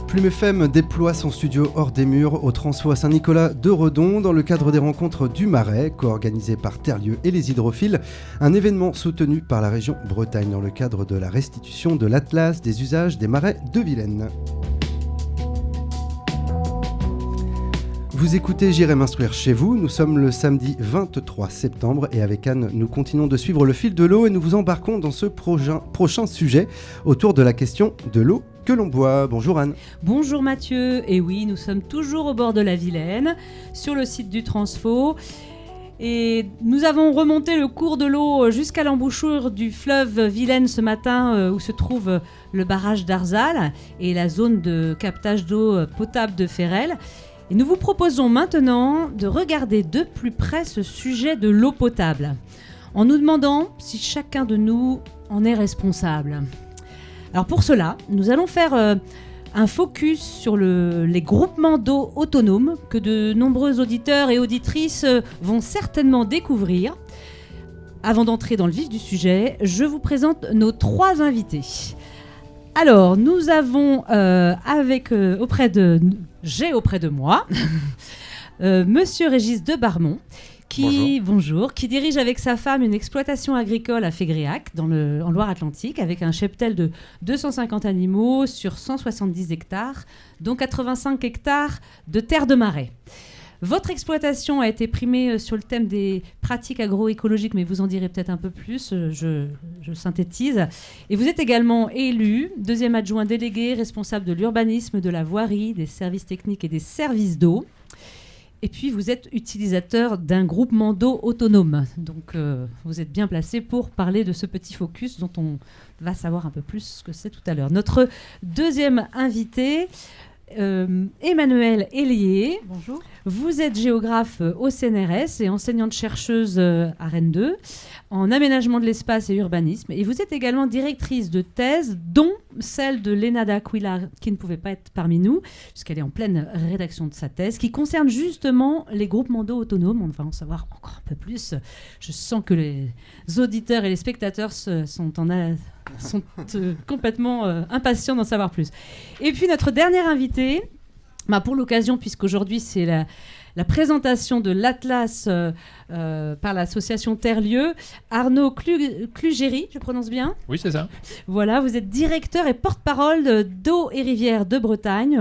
Plume FM déploie son studio hors des murs au Transfo à Saint-Nicolas de Redon dans le cadre des rencontres du Marais, co-organisées par Terlieu et les Hydrophiles, un événement soutenu par la région Bretagne dans le cadre de la restitution de l'Atlas des usages des marais de Vilaine. Vous écoutez J'irai m'instruire chez vous, nous sommes le samedi 23 septembre et avec Anne, nous continuons de suivre le fil de l'eau et nous vous embarquons dans ce prochain sujet autour de la question de l'eau que l'on boit. Bonjour Anne. Bonjour Mathieu, et oui, nous sommes toujours au bord de la Vilaine, sur le site du Transfo. Et nous avons remonté le cours de l'eau jusqu'à l'embouchure du fleuve Vilaine ce matin où se trouve le barrage d'Arzal et la zone de captage d'eau potable de Ferrel. Et nous vous proposons maintenant de regarder de plus près ce sujet de l'eau potable, en nous demandant si chacun de nous en est responsable. Alors pour cela, nous allons faire un focus sur les groupements d'eau autonomes que de nombreux auditeurs et auditrices vont certainement découvrir. Avant d'entrer dans le vif du sujet, je vous présente nos 3 invités. Alors, nous avons j'ai auprès de moi Monsieur Régis de Barmont, qui dirige avec sa femme une exploitation agricole à Fégréac, en Loire-Atlantique, avec un cheptel de 250 animaux sur 170 hectares, dont 85 hectares de terre de marais. Votre exploitation a été primée sur le thème des pratiques agroécologiques, mais vous en direz peut-être un peu plus, je synthétise. Et vous êtes également élu, 2e adjoint délégué, responsable de l'urbanisme, de la voirie, des services techniques et des services d'eau. Et puis vous êtes utilisateur d'un groupement d'eau autonome. Donc vous êtes bien placé pour parler de ce petit focus dont on va savoir un peu plus ce que c'est tout à l'heure. Notre 2e invité, Emmanuelle Hélier. Bonjour. Vous êtes géographe au CNRS et enseignante-chercheuse à Rennes 2 en aménagement de l'espace et urbanisme. Et vous êtes également directrice de thèse, dont celle de Léna d'Aquila, qui ne pouvait pas être parmi nous, puisqu'elle est en pleine rédaction de sa thèse, qui concerne justement les groupements d'eau autonomes. On va en savoir encore un peu plus. Je sens que les auditeurs et les spectateurs sont complètement impatients d'en savoir plus. Et puis notre dernière invitée, pour l'occasion, puisqu'aujourd'hui c'est la présentation de l'Atlas par l'association Terlieu, Arnaud Clugéry, je prononce bien ? Oui, c'est ça. Voilà, vous êtes directeur et porte-parole d'Eau et Rivières de Bretagne.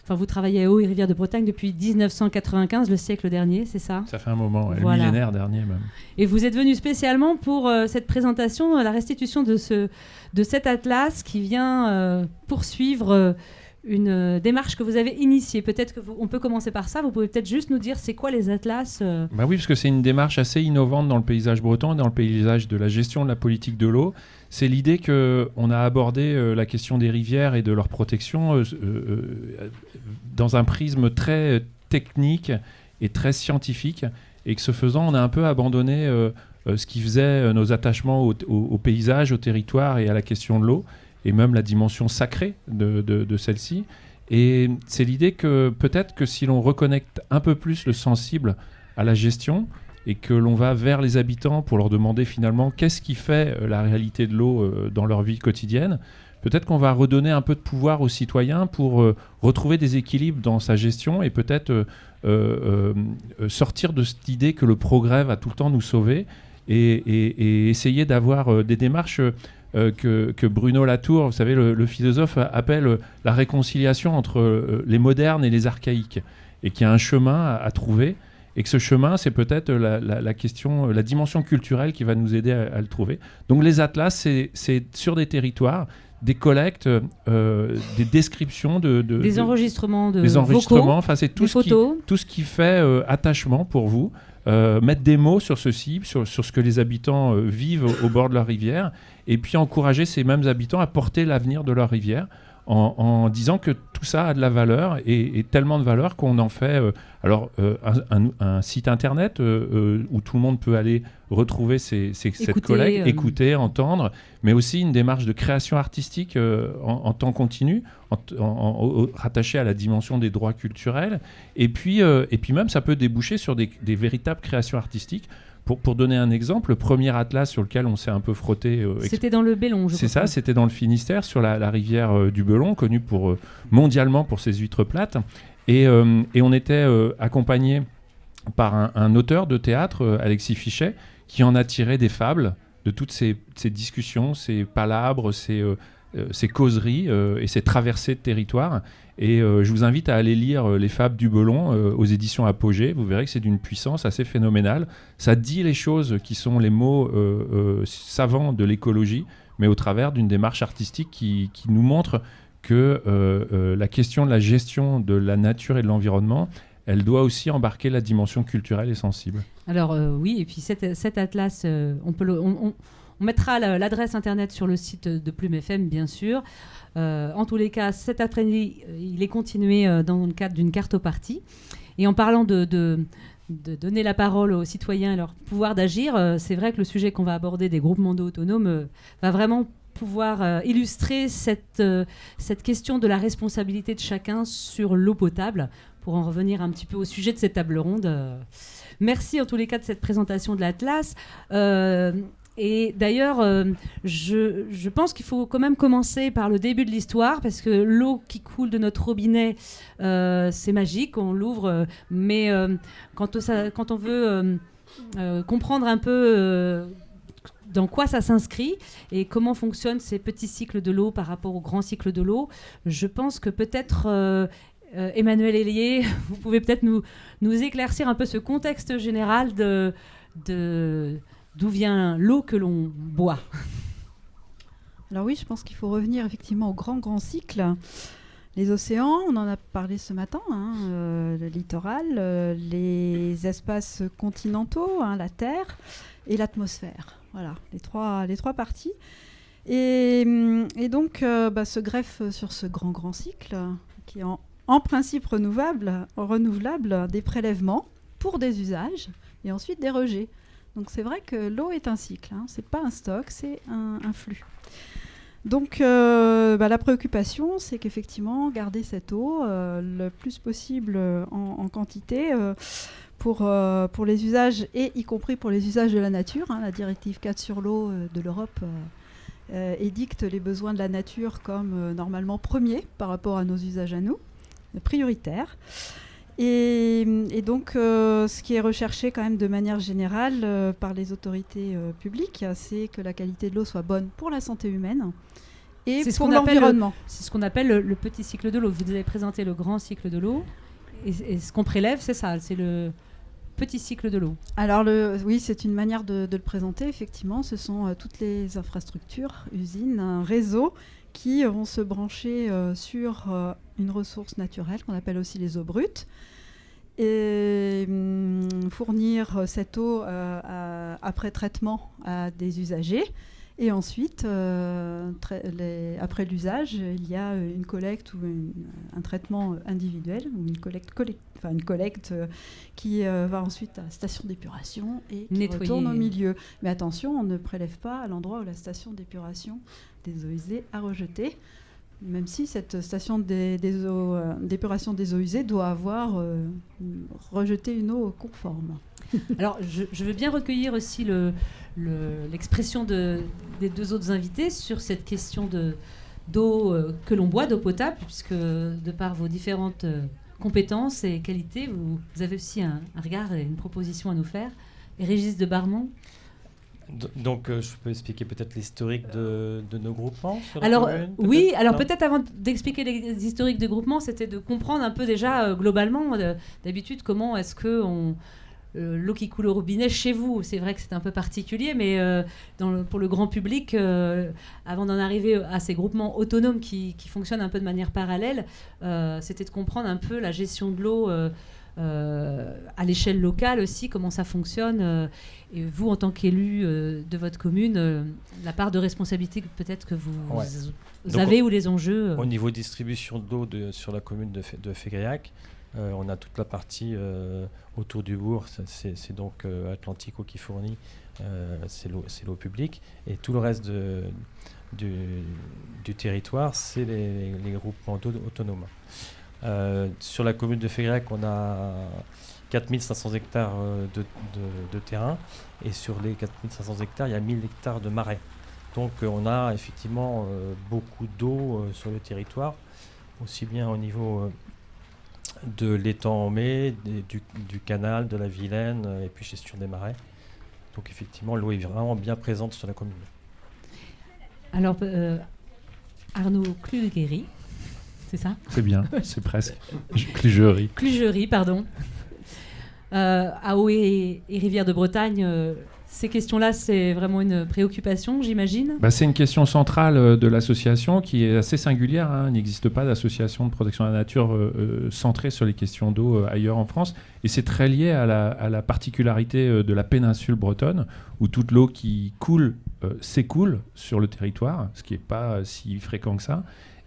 Vous travaillez à Eau et Rivières de Bretagne depuis 1995, le siècle dernier, c'est ça ? Ça fait un moment, le voilà. millénaire dernier même. Et vous êtes venu spécialement pour cette présentation, la restitution de cet Atlas qui vient poursuivre une démarche que vous avez initiée. Peut-être qu'on peut commencer par ça. Vous pouvez peut-être juste nous dire c'est quoi les atlas Oui, parce que c'est une démarche assez innovante dans le paysage breton, dans le paysage de la gestion de la politique de l'eau. C'est l'idée qu'on a abordé la question des rivières et de leur protection dans un prisme très technique et très scientifique. Et que ce faisant, on a un peu abandonné ce qui faisait nos attachements au paysage, au territoire et à la question de l'eau, et même la dimension sacrée de celle-ci. Et c'est l'idée que peut-être que si l'on reconnecte un peu plus le sensible à la gestion et que l'on va vers les habitants pour leur demander finalement qu'est-ce qui fait la réalité de l'eau dans leur vie quotidienne, peut-être qu'on va redonner un peu de pouvoir aux citoyens pour retrouver des équilibres dans sa gestion et peut-être sortir de cette idée que le progrès va tout le temps nous sauver et essayer d'avoir des démarches que Bruno Latour, vous savez, le philosophe, appelle la réconciliation entre les modernes et les archaïques, et qu'il y a un chemin à trouver, et que ce chemin, c'est peut-être la question, la dimension culturelle qui va nous aider à le trouver. Donc les atlas, c'est sur des territoires, des collectes, des descriptions, des enregistrements vocaux, enfin c'est tout ce qui fait attachement pour vous. Mettre des mots sur ceci, sur ce que les habitants vivent au bord de leur rivière, et puis encourager ces mêmes habitants à porter l'avenir de leur rivière en disant que tout ça a de la valeur et tellement de valeur qu'on en fait un site internet où tout le monde peut aller retrouver cette collecte, écouter, entendre, mais aussi une démarche de création artistique en temps continu, rattachée à la dimension des droits culturels, et puis même ça peut déboucher sur des véritables créations artistiques Pour donner un exemple, le premier atlas sur lequel on s'est un peu frotté... c'était dans le Bélon, je crois. C'est ça, c'était dans le Finistère, sur la rivière du Belon, connue mondialement pour ses huîtres plates. Et on était accompagné par un auteur de théâtre, Alexis Fichet, qui en a tiré des fables de toutes ces discussions, ces palabres, ces causeries et ces traversées de territoire. Et je vous invite à aller lire les fables du Belon aux éditions Apogée. Vous verrez que c'est d'une puissance assez phénoménale. Ça dit les choses qui sont les mots savants de l'écologie, mais au travers d'une démarche artistique qui nous montre que la question de la gestion de la nature et de l'environnement, elle doit aussi embarquer la dimension culturelle et sensible. Alors oui, et puis cet atlas, on mettra l'adresse internet sur le site de Plume FM, bien sûr. En tous les cas, cet après-midi, il est continué dans le cadre d'une cartopartie. Et en parlant de donner la parole aux citoyens et leur pouvoir d'agir, c'est vrai que le sujet qu'on va aborder des groupements d'eau autonomes va vraiment pouvoir illustrer cette question de la responsabilité de chacun sur l'eau potable, pour en revenir un petit peu au sujet de cette table ronde. Merci en tous les cas de cette présentation de l'Atlas. Et d'ailleurs, je pense qu'il faut quand même commencer par le début de l'histoire, parce que l'eau qui coule de notre robinet, c'est magique, on l'ouvre, mais quand on veut comprendre un peu dans quoi ça s'inscrit et comment fonctionnent ces petits cycles de l'eau par rapport aux grands cycles de l'eau, je pense que peut-être... Emmanuel Hélier, vous pouvez peut-être nous éclaircir un peu ce contexte général d'où vient l'eau que l'on boit. Alors oui, je pense qu'il faut revenir effectivement au grand cycle. Les océans, on en a parlé ce matin, le littoral, les espaces continentaux, la Terre et l'atmosphère. Voilà, les trois parties. Et donc, se greffe sur ce grand cycle qui est en principe renouvelable, des prélèvements pour des usages et ensuite des rejets. Donc c'est vrai que l'eau est un cycle, c'est pas un stock, c'est un flux. Donc la préoccupation, c'est qu'effectivement, garder cette eau le plus possible en quantité pour les usages, et y compris pour les usages de la nature. La directive 4 sur l'eau de l'Europe édicte les besoins de la nature comme normalement premiers par rapport à nos usages à nous, prioritaires. Et donc, ce qui est recherché quand même de manière générale par les autorités publiques, c'est que la qualité de l'eau soit bonne pour la santé humaine et pour l'environnement. C'est ce qu'on appelle le petit cycle de l'eau. Vous avez présenté le grand cycle de l'eau. Et ce qu'on prélève, c'est ça, c'est le petit cycle de l'eau. Alors, oui, c'est une manière de le présenter, effectivement. Ce sont toutes les infrastructures, usines, un réseau qui vont se brancher sur une ressource naturelle qu'on appelle aussi les eaux brutes, et fournir cette eau après traitement à des usagers. Et ensuite, après l'usage, il y a une collecte ou un traitement individuel, ou une collecte qui va ensuite à la station d'épuration et qui retourne au milieu. Mais attention, on ne prélève pas à l'endroit où la station d'épuration des eaux usées a rejeté, même si cette station d'épuration des eaux usées doit avoir rejeté une eau conforme. Alors, je veux bien recueillir aussi l'expression des deux autres invités sur cette question d'eau que l'on boit, d'eau potable, puisque de par vos différentes compétences et qualités, vous avez aussi un regard et une proposition à nous faire. Et Régis de Barmont. Donc, je peux expliquer peut-être l'historique de nos groupements sur la alors, commune, oui, alors peut-être avant d'expliquer les historiques de groupements, c'était de comprendre un peu déjà globalement, d'habitude, comment est-ce que l'eau qui coule au robinet chez vous, c'est vrai que c'est un peu particulier, mais pour le grand public, avant d'en arriver à ces groupements autonomes qui fonctionnent un peu de manière parallèle, c'était de comprendre un peu la gestion de l'eau à l'échelle locale aussi, comment ça fonctionne. Et vous, en tant qu'élu de votre commune, la part de responsabilité peut-être que vous avez ou les enjeux Au niveau distribution d'eau sur la commune de Fégréac, on a toute la partie autour du bourg, c'est donc Atlantique Eau qui fournit, c'est l'eau publique, et tout le reste du territoire, c'est les groupements d'eau autonomes. Sur la commune de Fégréac, on a 4500 hectares de terrain, et sur les 4500 hectares, il y a 1000 hectares de marais. Donc on a effectivement beaucoup d'eau sur le territoire, aussi bien au niveau de l'étang Homais, du canal, de la Vilaine, et puis gestion des marais. Donc effectivement, l'eau est vraiment bien présente sur la commune. Alors, Arnaud Clugerie, c'est ça? C'est bien, c'est presque. Clugerie. Clugerie, pardon. À Eau et Rivière de Bretagne, ces questions-là, c'est vraiment une préoccupation, j'imagine? C'est une question centrale de l'association qui est assez singulière. Il n'existe pas d'association de protection de la nature centrée sur les questions d'eau ailleurs en France. Et c'est très lié à la particularité de la péninsule bretonne, où toute l'eau qui coule s'écoule sur le territoire, ce qui n'est pas si fréquent que ça.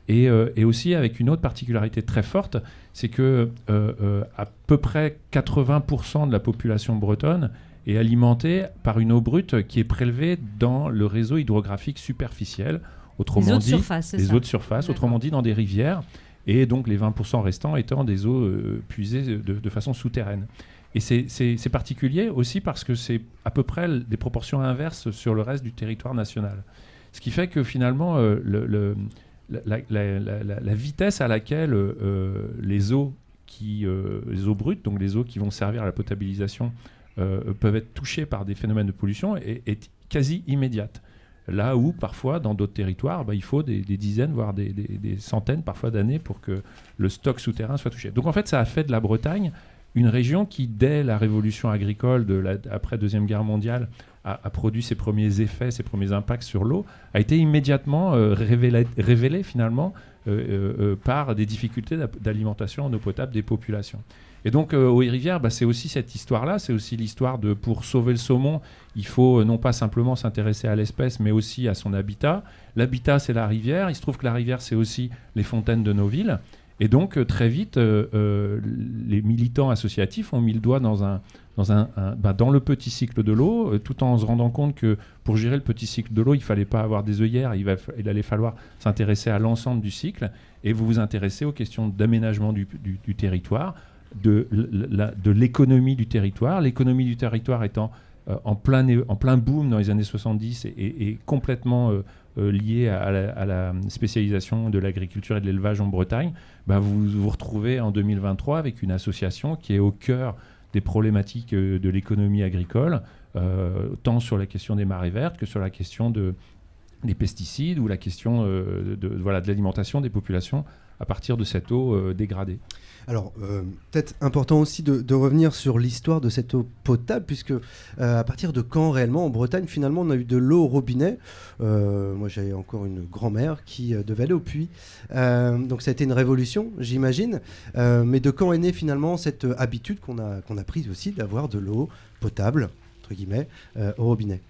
Et aussi avec une autre particularité très forte, c'est que à peu près 80% de la population bretonne est alimentée par une eau brute qui est prélevée dans le réseau hydrographique superficiel, autrement les eaux de dit surface, les eaux de surface, autrement dit dans des rivières, et donc les 20% restants étant des eaux puisées de façon souterraine. Et c'est particulier aussi parce que c'est à peu près des proportions inverses sur le reste du territoire national. Ce qui fait que finalement, la vitesse à laquelle les eaux brutes, donc les eaux qui vont servir à la potabilisation, peuvent être touchées par des phénomènes de pollution est quasi immédiate. Là où parfois dans d'autres territoires, il faut des dizaines, voire des centaines parfois d'années pour que le stock souterrain soit touché. Donc en fait, ça a fait de la Bretagne une région qui, dès la révolution agricole après Deuxième Guerre mondiale, a produit ses premiers effets, ses premiers impacts sur l'eau, a été immédiatement révélée finalement par des difficultés d'alimentation en eau potable des populations. Et donc, Eau et Rivière, c'est aussi cette histoire-là, c'est aussi l'histoire de, pour sauver le saumon, il faut non pas simplement s'intéresser à l'espèce, mais aussi à son habitat. L'habitat, c'est la rivière. Il se trouve que la rivière, c'est aussi les fontaines de nos villes. Et donc, très vite, les militants associatifs ont mis le doigt dans le petit cycle de l'eau, tout en se rendant compte que pour gérer le petit cycle de l'eau, il ne fallait pas avoir des œillères, il allait falloir s'intéresser à l'ensemble du cycle, et vous vous intéressez aux questions d'aménagement du territoire, de l'économie du territoire. L'économie du territoire étant en plein boom dans les années 70 et complètement liée à la spécialisation de l'agriculture et de l'élevage en Bretagne, vous vous retrouvez en 2023 avec une association qui est au cœur des problématiques de l'économie agricole, tant sur la question des marées vertes que sur la question des pesticides ou la question de l'alimentation des populations à partir de cette eau dégradée. Alors, peut-être important aussi de revenir sur l'histoire de cette eau potable, puisque à partir de quand réellement en Bretagne, finalement, on a eu de l'eau au robinet. Moi, j'avais encore une grand-mère qui devait aller au puits. Donc, ça a été une révolution, j'imagine. Mais de quand est née finalement cette habitude qu'on a prise aussi d'avoir de l'eau potable, entre guillemets, au robinet?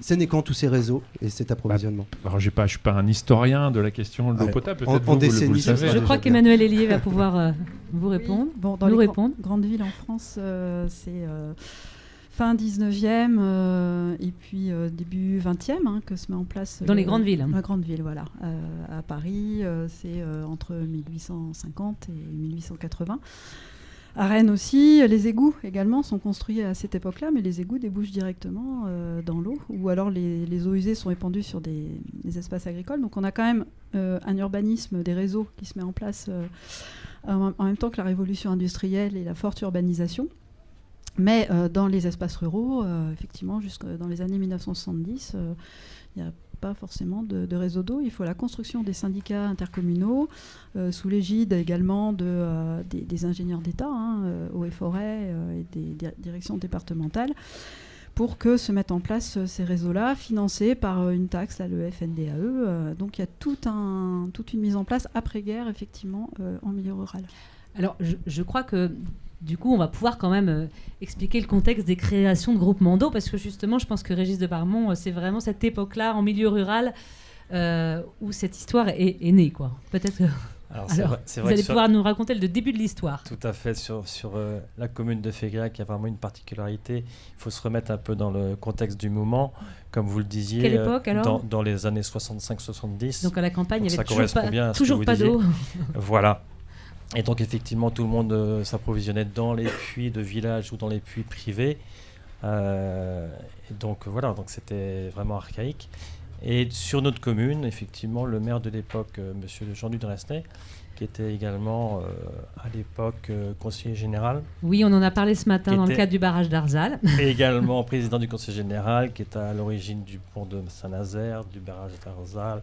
C'est né quand tous ces réseaux et cet approvisionnement? Alors, je ne suis pas un historien de la question de l'eau potable. Peut-être vous le savez. Je crois qu'Emmanuel Hélier va pouvoir vous répondre. Dans les grandes villes en France, c'est fin 19e et puis début 20e que se met en place. Dans les grandes villes. La grande ville, voilà. À Paris, c'est entre 1850 et 1880. À Rennes aussi, les égouts également sont construits à cette époque-là, mais les égouts débouchent directement dans l'eau, ou alors les eaux usées sont épandues sur des espaces agricoles. Donc on a quand même un urbanisme des réseaux qui se met en place en même temps que la révolution industrielle et la forte urbanisation. Mais dans les espaces ruraux, effectivement, jusque dans les années 1970, il n'y a pas forcément de réseau d'eau. Il faut la construction des syndicats intercommunaux, sous l'égide également des ingénieurs d'État, eaux et forêts et des directions départementales, pour que se mettent en place ces réseaux-là, financés par une taxe, le FNDAE. Donc il y a toute une mise en place après-guerre, effectivement, en milieu rural. Alors, je crois que du coup, on va pouvoir quand même expliquer le contexte des créations de groupements d'eau, parce que justement, je pense que Régis de Barmont, c'est vraiment cette époque-là, en milieu rural, où cette histoire est née, quoi. Peut-être que... Alors, vous allez pouvoir nous raconter le début de l'histoire. Tout à fait. Sur la commune de Féguéac, il y a vraiment une particularité. Il faut se remettre un peu dans le contexte du moment. Comme vous le disiez, quelle époque, alors dans les années 65-70. Donc à la campagne, il n'y avait toujours pas d'eau. Voilà. Et donc effectivement tout le monde s'approvisionnait dans les puits de village ou dans les puits privés. Et donc voilà, donc c'était vraiment archaïque. Et sur notre commune, effectivement, le maire de l'époque, monsieur Jean-Luc Dresnay, qui était également à l'époque conseiller général. Oui, on en a parlé ce matin Qui dans le était- cadre du barrage d'Arzal. Et également président du conseil général, qui est à l'origine du pont de Saint-Nazaire, du barrage d'Arzal,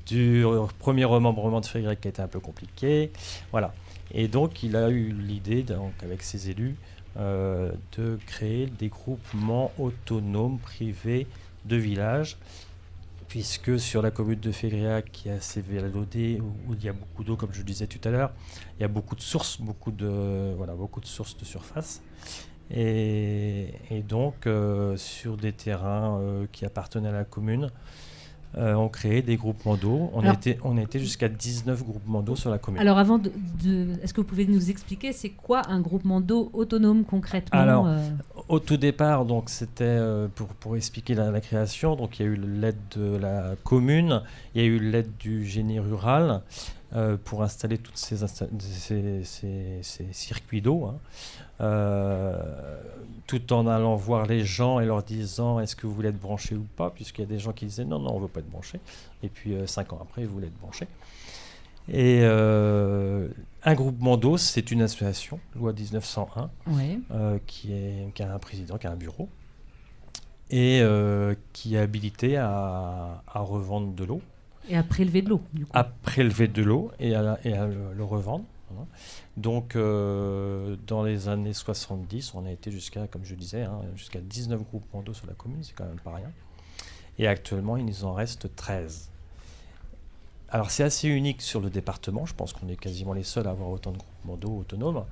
du premier remembrement de Fégrec qui a été un peu compliqué. Voilà. Et donc, il a eu l'idée, donc, avec ses élus, de créer des groupements autonomes privés de villages, puisque sur la commune de Fégréac, qui est assez vallonnée, où il y a beaucoup d'eau, comme je le disais tout à l'heure, il y a beaucoup de sources, beaucoup de sources de surface. Et donc, sur des terrains qui appartenaient à la commune, on créait des groupements d'eau. On a été jusqu'à 19 groupements d'eau sur la commune. Alors avant est-ce que vous pouvez nous expliquer c'est quoi un groupement d'eau autonome concrètement? Alors, au tout départ, donc c'était pour expliquer la création. Donc il y a eu l'aide de la commune, il y a eu l'aide du génie rural pour installer toutes ces circuits d'eau, tout en allant voir les gens et leur disant est-ce que vous voulez être branché ou pas, puisqu'il y a des gens qui disaient non, on ne veut pas être branché. Et puis 5 ans après, ils voulaient être branchés. Et un groupement d'eau, c'est une association, loi 1901, Ouais. qui a un président, qui a un bureau, et qui est habilité à revendre de l'eau. Et à prélever de l'eau, du coup. À prélever de l'eau et à le revendre. Voilà. Donc, dans les années 70, on a été jusqu'à, comme je disais, jusqu'à 19 groupements d'eau sur la commune, c'est quand même pas rien. Et actuellement, il nous en reste 13. Alors, c'est assez unique sur le département. Je pense qu'on est quasiment les seuls à avoir autant de groupements d'eau autonomes.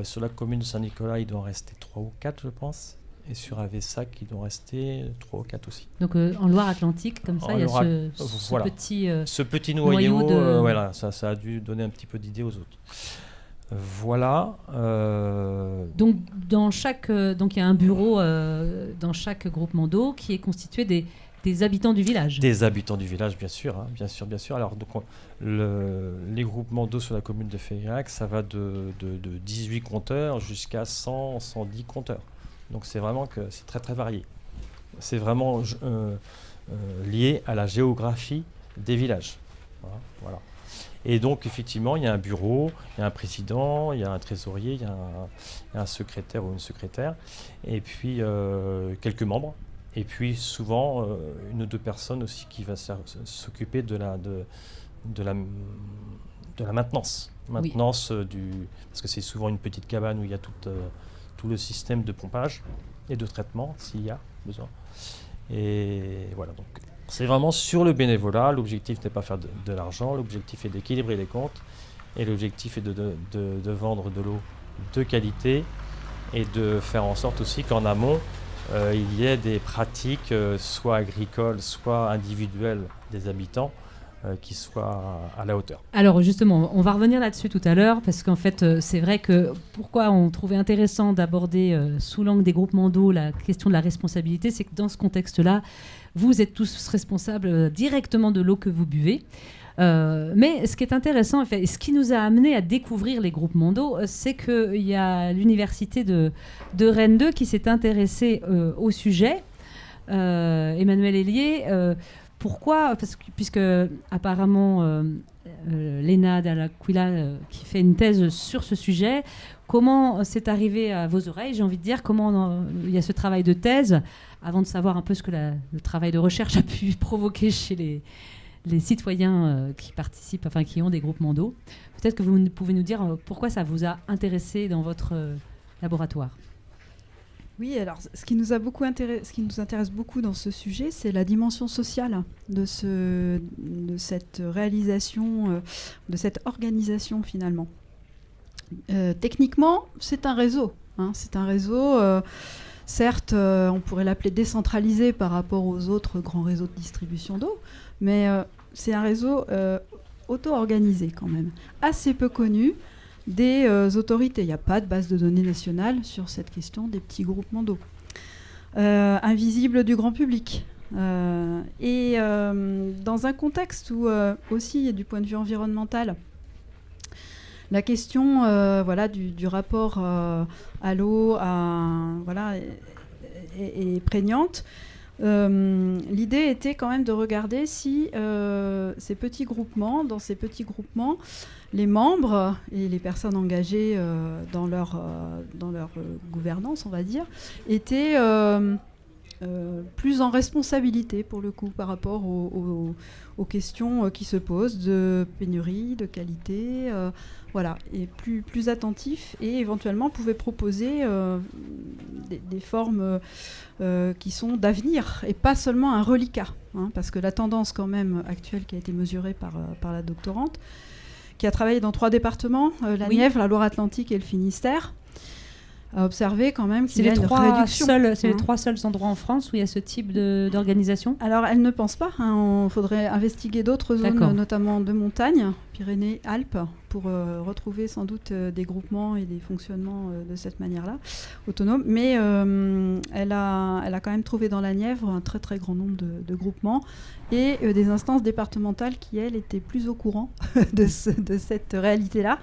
Sur la commune de Saint-Nicolas, il doit en rester 3 ou 4, je pense. Et sur Avessac, il doit en rester 3 ou 4 aussi. Donc en Loire-Atlantique, comme ça, il y a ce voilà. petit... Ce petit noyau, noyau de- voilà, ça a dû donner un petit peu d'idée aux autres. Voilà. Donc, donc il y a un bureau dans chaque groupement d'eau qui est constitué des habitants du village. Des habitants du village, bien sûr. Bien sûr. Alors, donc, les groupements d'eau sur la commune de Fégréac, ça va de 18 compteurs jusqu'à 100, 110 compteurs. Donc, c'est vraiment que c'est très, très varié. C'est vraiment lié à la géographie des villages. Voilà. Et donc, effectivement, il y a un bureau, il y a un président, il y a un trésorier, il y a un secrétaire ou une secrétaire, et puis quelques membres. Et puis, souvent, une ou deux personnes aussi qui va s'occuper de la maintenance. Maintenance parce que c'est souvent une petite cabane où il y a tout le système de pompage et de traitement, s'il y a besoin. Et voilà, donc c'est vraiment sur le bénévolat. L'objectif n'est pas faire de l'argent, l'objectif est d'équilibrer les comptes, et l'objectif est de vendre de l'eau de qualité et de faire en sorte aussi qu'en amont, il y ait des pratiques, soit agricoles, soit individuelles des habitants, qui soient à la hauteur. Alors justement, on va revenir là-dessus tout à l'heure, parce qu'en fait, c'est vrai que pourquoi on trouvait intéressant d'aborder sous l'angle des groupements d'eau la question de la responsabilité, c'est que dans ce contexte-là, vous êtes tous responsables directement de l'eau que vous buvez. Mais ce qui est intéressant, et ce qui nous a amené à découvrir les groupements d'eau, c'est qu'il y a l'université de Rennes 2 qui s'est intéressée au sujet. Emmanuel Hélier, pourquoi ? Puisque apparemment Léna Dall'Aquila qui fait une thèse sur ce sujet, comment c'est arrivé à vos oreilles, j'ai envie de dire, comment il y a ce travail de thèse, avant de savoir un peu ce que le travail de recherche a pu provoquer chez les citoyens qui participent, enfin qui ont des groupements d'eau. Peut-être que vous pouvez nous dire pourquoi ça vous a intéressé dans votre laboratoire. Oui, alors ce qui nous intéresse beaucoup dans ce sujet, c'est la dimension sociale de cette réalisation, de cette organisation finalement. Techniquement, c'est un réseau. C'est un réseau, certes, on pourrait l'appeler décentralisé par rapport aux autres grands réseaux de distribution d'eau, mais c'est un réseau auto-organisé quand même, assez peu connu des autorités. Il n'y a pas de base de données nationale sur cette question des petits groupements d'eau. Invisible du grand public. Et dans un contexte où aussi, du point de vue environnemental, La question du rapport à l'eau est prégnante. L'idée était quand même de regarder si dans ces petits groupements, les membres et les personnes engagées dans leur gouvernance, on va dire, étaient plus en responsabilité pour le coup par rapport aux questions qui se posent de pénurie, de qualité, et plus attentifs, et éventuellement pouvaient proposer des formes qui sont d'avenir et pas seulement un reliquat, parce que la tendance quand même actuelle qui a été mesurée par la doctorante, qui a travaillé dans 3 départements, la Nièvre, la Loire-Atlantique et le Finistère, a observé quand même qu'il y a une réduction. C'est les 3 seuls endroits en France où il y a ce type d'organisation ? Alors, elle ne pense pas. Il faudrait investiguer d'autres zones, notamment de montagne, Pyrénées, Alpes, pour retrouver sans doute des groupements et des fonctionnements de cette manière-là, autonomes. Mais elle a quand même trouvé dans la Nièvre un très très grand nombre de groupements et des instances départementales qui, elles, étaient plus au courant de cette réalité-là.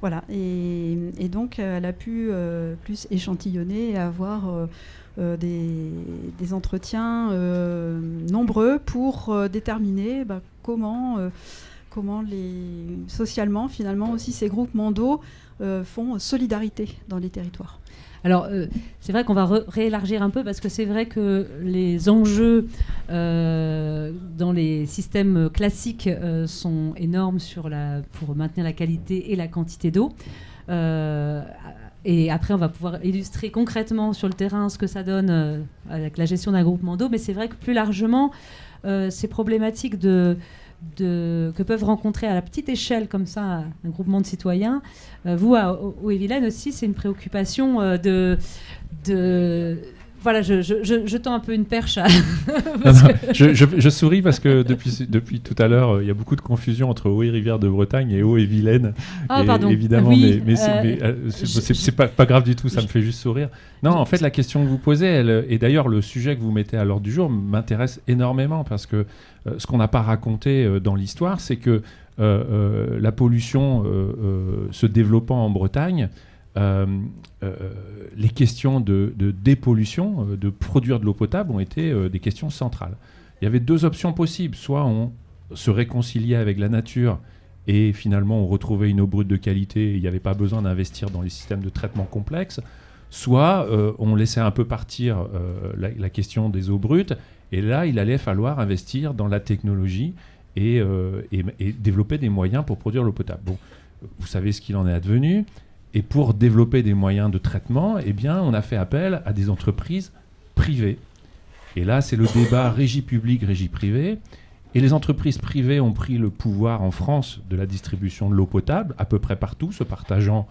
Voilà, et donc elle a pu plus échantillonner et avoir des entretiens nombreux pour déterminer comment socialement, finalement, aussi ces groupements d'eau font solidarité dans les territoires. Alors, c'est vrai qu'on va réélargir un peu parce que c'est vrai que les enjeux dans les systèmes classiques sont énormes pour maintenir la qualité et la quantité d'eau. Et après, on va pouvoir illustrer concrètement sur le terrain ce que ça donne avec la gestion d'un groupement d'eau. Mais c'est vrai que plus largement, ces problématiques que peuvent rencontrer à la petite échelle comme ça un groupement de citoyens. Vous, à Haut-et-Vilaine aussi, c'est une préoccupation voilà, je tends un peu une perche à... je souris parce que depuis tout à l'heure, il y a beaucoup de confusion entre Haut-et-Rivière de Bretagne et Haut-et-Vilaine. Pardon. Évidemment, oui, mais c'est pas grave du tout, ça me fait juste sourire. Non, en fait, la question que vous posez, et d'ailleurs le sujet que vous mettez à l'ordre du jour m'intéresse énormément parce que ce qu'on n'a pas raconté dans l'histoire, c'est que la pollution se développant en Bretagne, les questions de dépollution, de produire de l'eau potable ont été des questions centrales. Il y avait 2 options possibles. Soit on se réconciliait avec la nature et finalement on retrouvait une eau brute de qualité et il n'y avait pas besoin d'investir dans les systèmes de traitement complexes. Soit on laissait un peu partir la question des eaux brutes et là il allait falloir investir dans la technologie et développer des moyens pour produire l'eau potable. Bon, vous savez ce qu'il en est advenu. Et pour développer des moyens de traitement, eh bien, on a fait appel à des entreprises privées. Et là, c'est le débat régie publique, régie privée. Et les entreprises privées ont pris le pouvoir en France de la distribution de l'eau potable, à peu près partout, se partageant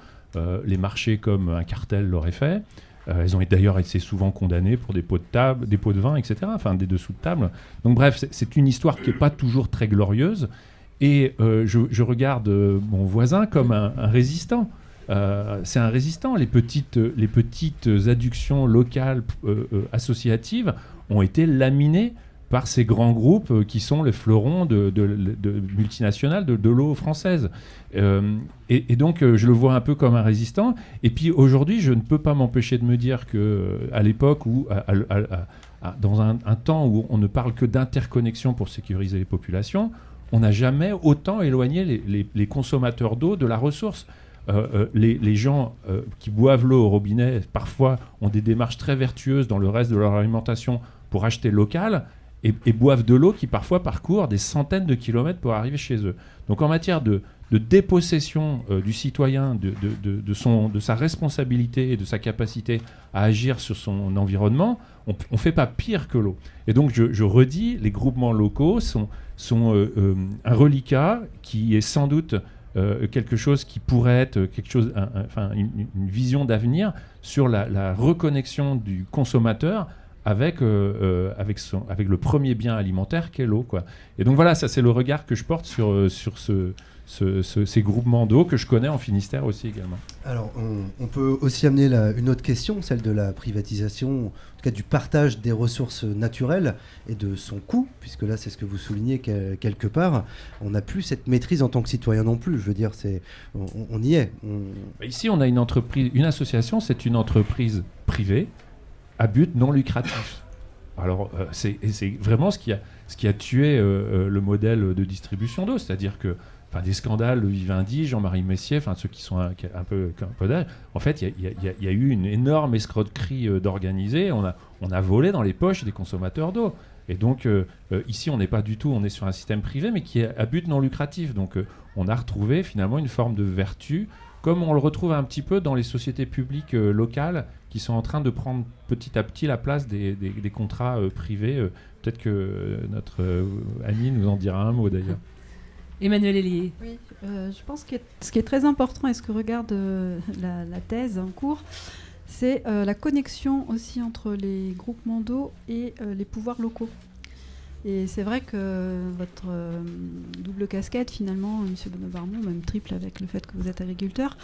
les marchés comme un cartel l'aurait fait. Elles ont d'ailleurs été souvent condamnées pour des pots de vin, etc., enfin des dessous de table. Donc bref, c'est une histoire qui n'est pas toujours très glorieuse. Et je regarde mon voisin comme un résistant. C'est un résistant. Les petites adductions locales associatives ont été laminées par ces grands groupes qui sont les fleurons de multinationales de l'eau française. Et donc, je le vois un peu comme un résistant. Et puis, aujourd'hui, je ne peux pas m'empêcher de me dire qu'à l'époque où, dans un temps où on ne parle que d'interconnexion pour sécuriser les populations, on n'a jamais autant éloigné les consommateurs d'eau de la ressource. Les gens qui boivent l'eau au robinet, parfois, ont des démarches très vertueuses dans le reste de leur alimentation pour acheter local et boivent de l'eau qui, parfois, parcourt des centaines de kilomètres pour arriver chez eux. Donc, en matière de dépossession du citoyen de sa responsabilité et de sa capacité à agir sur son environnement, on ne fait pas pire que l'eau. Et donc, je redis, les groupements locaux sont un reliquat qui est sans doute... quelque chose qui pourrait être une vision d'avenir sur la reconnexion du consommateur avec le premier bien alimentaire qu'est l'eau, quoi. Et donc voilà, ça c'est le regard que je porte sur ces groupements d'eau que je connais en Finistère aussi également. Alors, on peut aussi amener une autre question, celle de la privatisation, en tout cas du partage des ressources naturelles et de son coût, puisque là, c'est ce que vous soulignez quelque part. On n'a plus cette maîtrise en tant que citoyen non plus. Je veux dire, on y est. Ici, on a une association, c'est une entreprise privée à but non lucratif. Alors, c'est vraiment ce qui a tué le modèle de distribution d'eau, c'est-à-dire que des scandales, le Vivendi, Jean-Marie Messier, ceux qui sont un peu d'âge, en fait, il y a eu une énorme escroquerie d'organiser. On a volé dans les poches des consommateurs d'eau. Et donc, ici, on n'est pas du tout, on est sur un système privé, mais qui est à but non lucratif. Donc, on a retrouvé finalement une forme de vertu, comme on le retrouve un petit peu dans les sociétés publiques locales, qui sont en train de prendre petit à petit la place des contrats privés. Peut-être que notre Annie nous en dira un mot d'ailleurs. Emmanuel Hélier. Oui, je pense que ce qui est très important et ce que regarde la thèse en cours, c'est la connexion aussi entre les groupements d'eau et les pouvoirs locaux. Et c'est vrai que votre double casquette, finalement, M. Bonneau-Barmont, même triple avec le fait que vous êtes agriculteur,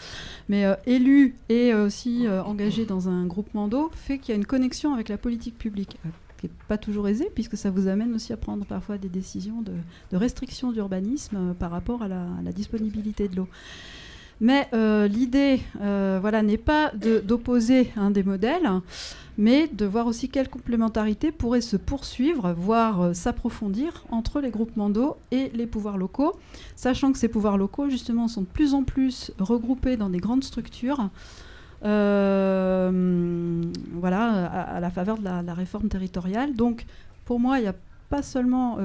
mais élu et aussi engagé dans un groupement d'eau, fait qu'il y a une connexion avec la politique publique, qui n'est pas toujours aisée, puisque ça vous amène aussi à prendre parfois des décisions de restriction d'urbanisme par rapport à la disponibilité de l'eau. Mais l'idée n'est pas d'opposer des modèles, mais de voir aussi quelle complémentarité pourrait se poursuivre, voire s'approfondir entre les groupements d'eau et les pouvoirs locaux, sachant que ces pouvoirs locaux, justement, sont de plus en plus regroupés dans des grandes structures, à la faveur de la réforme territoriale. Donc, pour moi, il n'y a pas seulement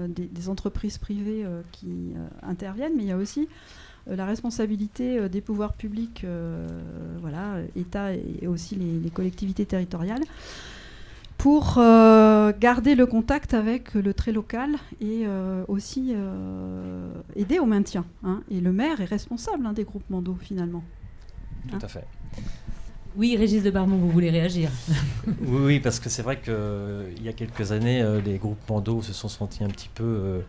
des entreprises privées qui interviennent, mais il y a aussi la responsabilité des pouvoirs publics, État et aussi les collectivités territoriales, pour garder le contact avec le très local et aussi aider au maintien. Et le maire est responsable des groupements d'eau, finalement. Tout à fait. Oui, Régis de Barmont, vous voulez réagir? Oui, parce que c'est vrai qu'il y a quelques années, les groupements d'eau se sont sentis un petit peu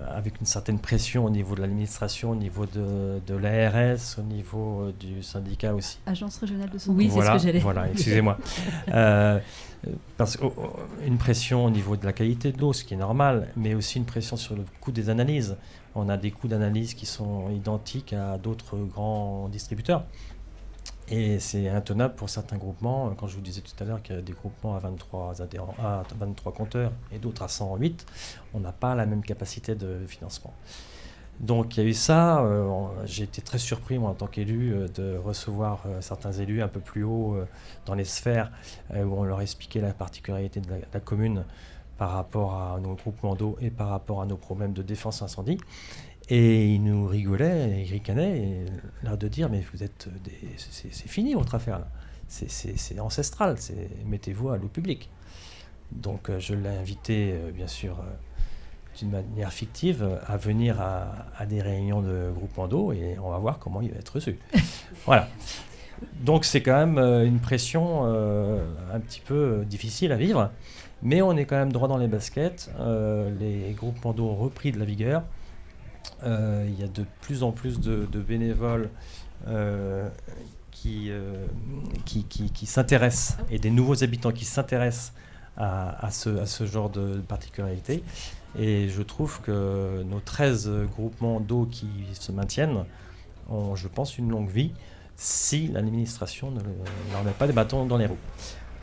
avec une certaine pression au niveau de l'administration, au niveau de l'ARS, au niveau du syndicat aussi. Agence régionale de santé. Oui, c'est ce que j'allais. Voilà, excusez-moi. Parce qu'une pression au niveau de la qualité de l'eau, ce qui est normal, mais aussi une pression sur le coût des analyses. On a des coûts d'analyse qui sont identiques à d'autres grands distributeurs. Et c'est intenable pour certains groupements. Quand je vous disais tout à l'heure qu'il y a des groupements à 23 adhérents, à 23 compteurs et d'autres à 108, on n'a pas la même capacité de financement. Donc il y a eu ça. J'ai été très surpris, moi, en tant qu'élu, de recevoir certains élus un peu plus haut dans les sphères où on leur expliquait la particularité de la commune par rapport à nos groupements d'eau et par rapport à nos problèmes de défense incendie. Et ils nous rigolaient, ils ricanaient, et l'air de dire, mais vous êtes c'est fini votre affaire là. C'est ancestral, mettez-vous à l'eau publique. Donc je l'ai invité, bien sûr, d'une manière fictive, à venir à des réunions de groupement d'eau, et on va voir comment il va être reçu. Voilà. Donc c'est quand même une pression un petit peu difficile à vivre, mais on est quand même droit dans les baskets. Les groupements d'eau ont repris de la vigueur. Il y a de plus en plus de bénévoles qui s'intéressent, et des nouveaux habitants qui s'intéressent à ce genre de particularité. Et je trouve que nos 13 groupements d'eau qui se maintiennent ont, je pense, une longue vie si l'administration ne leur met pas des bâtons dans les roues.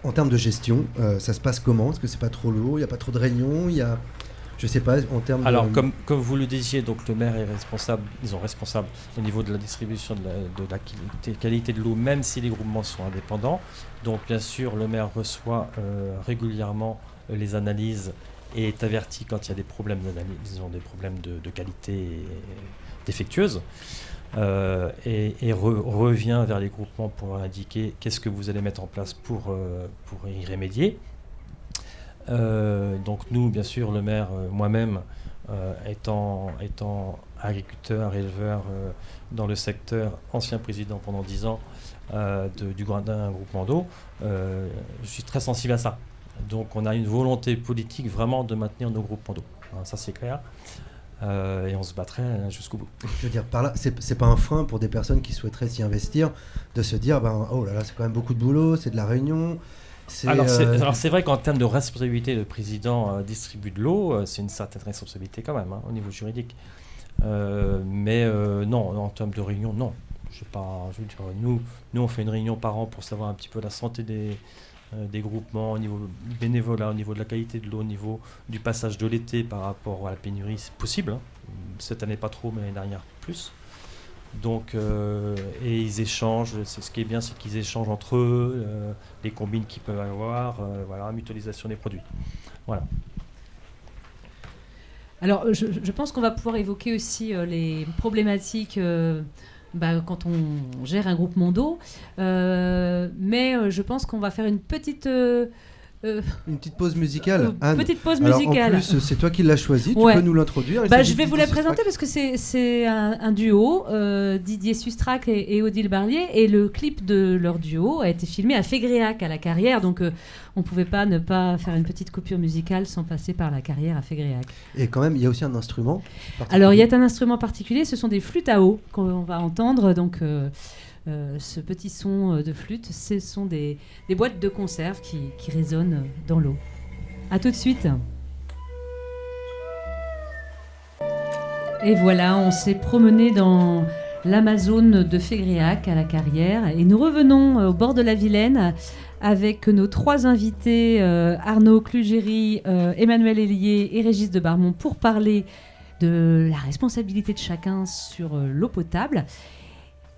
En termes de gestion, ça se passe comment? Est-ce que c'est pas trop lourd? Il n'y a pas trop de réunions? Je sais pas, en termes Alors, comme vous le disiez, donc le maire est responsable, ils sont responsables au niveau de la distribution de la qualité de l'eau, même si les groupements sont indépendants. Donc, bien sûr, le maire reçoit régulièrement les analyses et est averti quand il y a des problèmes d'analyse, disons des problèmes de qualité défectueuse, et revient vers les groupements pour indiquer qu'est-ce que vous allez mettre en place pour y remédier. Donc nous, bien sûr, le maire, moi-même, étant agriculteur, éleveur dans le secteur, ancien président pendant 10 ans d'un groupement d'eau, je suis très sensible à ça. Donc on a une volonté politique vraiment de maintenir nos groupements d'eau. Ça c'est clair. et on se battrait jusqu'au bout. Je veux dire, par là, c'est pas un frein pour des personnes qui souhaiteraient s'y investir, de se dire, oh là là, c'est quand même beaucoup de boulot, c'est de la réunion. Alors c'est vrai qu'en termes de responsabilité, le président distribue de l'eau, c'est une certaine responsabilité quand même, au niveau juridique. Mais non, en termes de réunion, non. Je veux dire, nous, on fait une réunion par an pour savoir un petit peu la santé des groupements, au niveau bénévolat, au niveau de la qualité de l'eau, au niveau du passage de l'été par rapport à la pénurie, c'est possible. Cette année pas trop, mais l'année dernière plus. Donc, et ils échangent, ce qui est bien, c'est qu'ils échangent entre eux, les combines qu'ils peuvent avoir, voilà, mutualisation des produits. Voilà. Alors, je pense qu'on va pouvoir évoquer aussi les problématiques quand on gère un groupement d'eau, mais je pense qu'on va faire une petite pause musicale. Anne. Petite pause Alors, musicale. En plus, c'est toi qui l'as choisi. Ouais. Tu peux nous l'introduire. Je vais vous la présenter parce que c'est un duo, Didier Sustrac et Odile Barlier, et le clip de leur duo a été filmé à Fégréac, à la Carrière, donc on ne pouvait pas ne pas faire une petite coupure musicale sans passer par la Carrière à Fégréac. Et quand même, il y a aussi un instrument particulier. Alors, il y a un instrument particulier, ce sont des flûtes à eau qu'on va entendre, donc... ce petit son de flûte, ce sont des boîtes de conserve qui résonnent dans l'eau. A tout de suite. Et voilà, on s'est promené dans l'Amazone de Fégréac à la Carrière et nous revenons au bord de la Vilaine avec nos 3 invités, Arnaud Clugéry, Emmanuel Hélier et Régis de Barmont, pour parler de la responsabilité de chacun sur l'eau potable.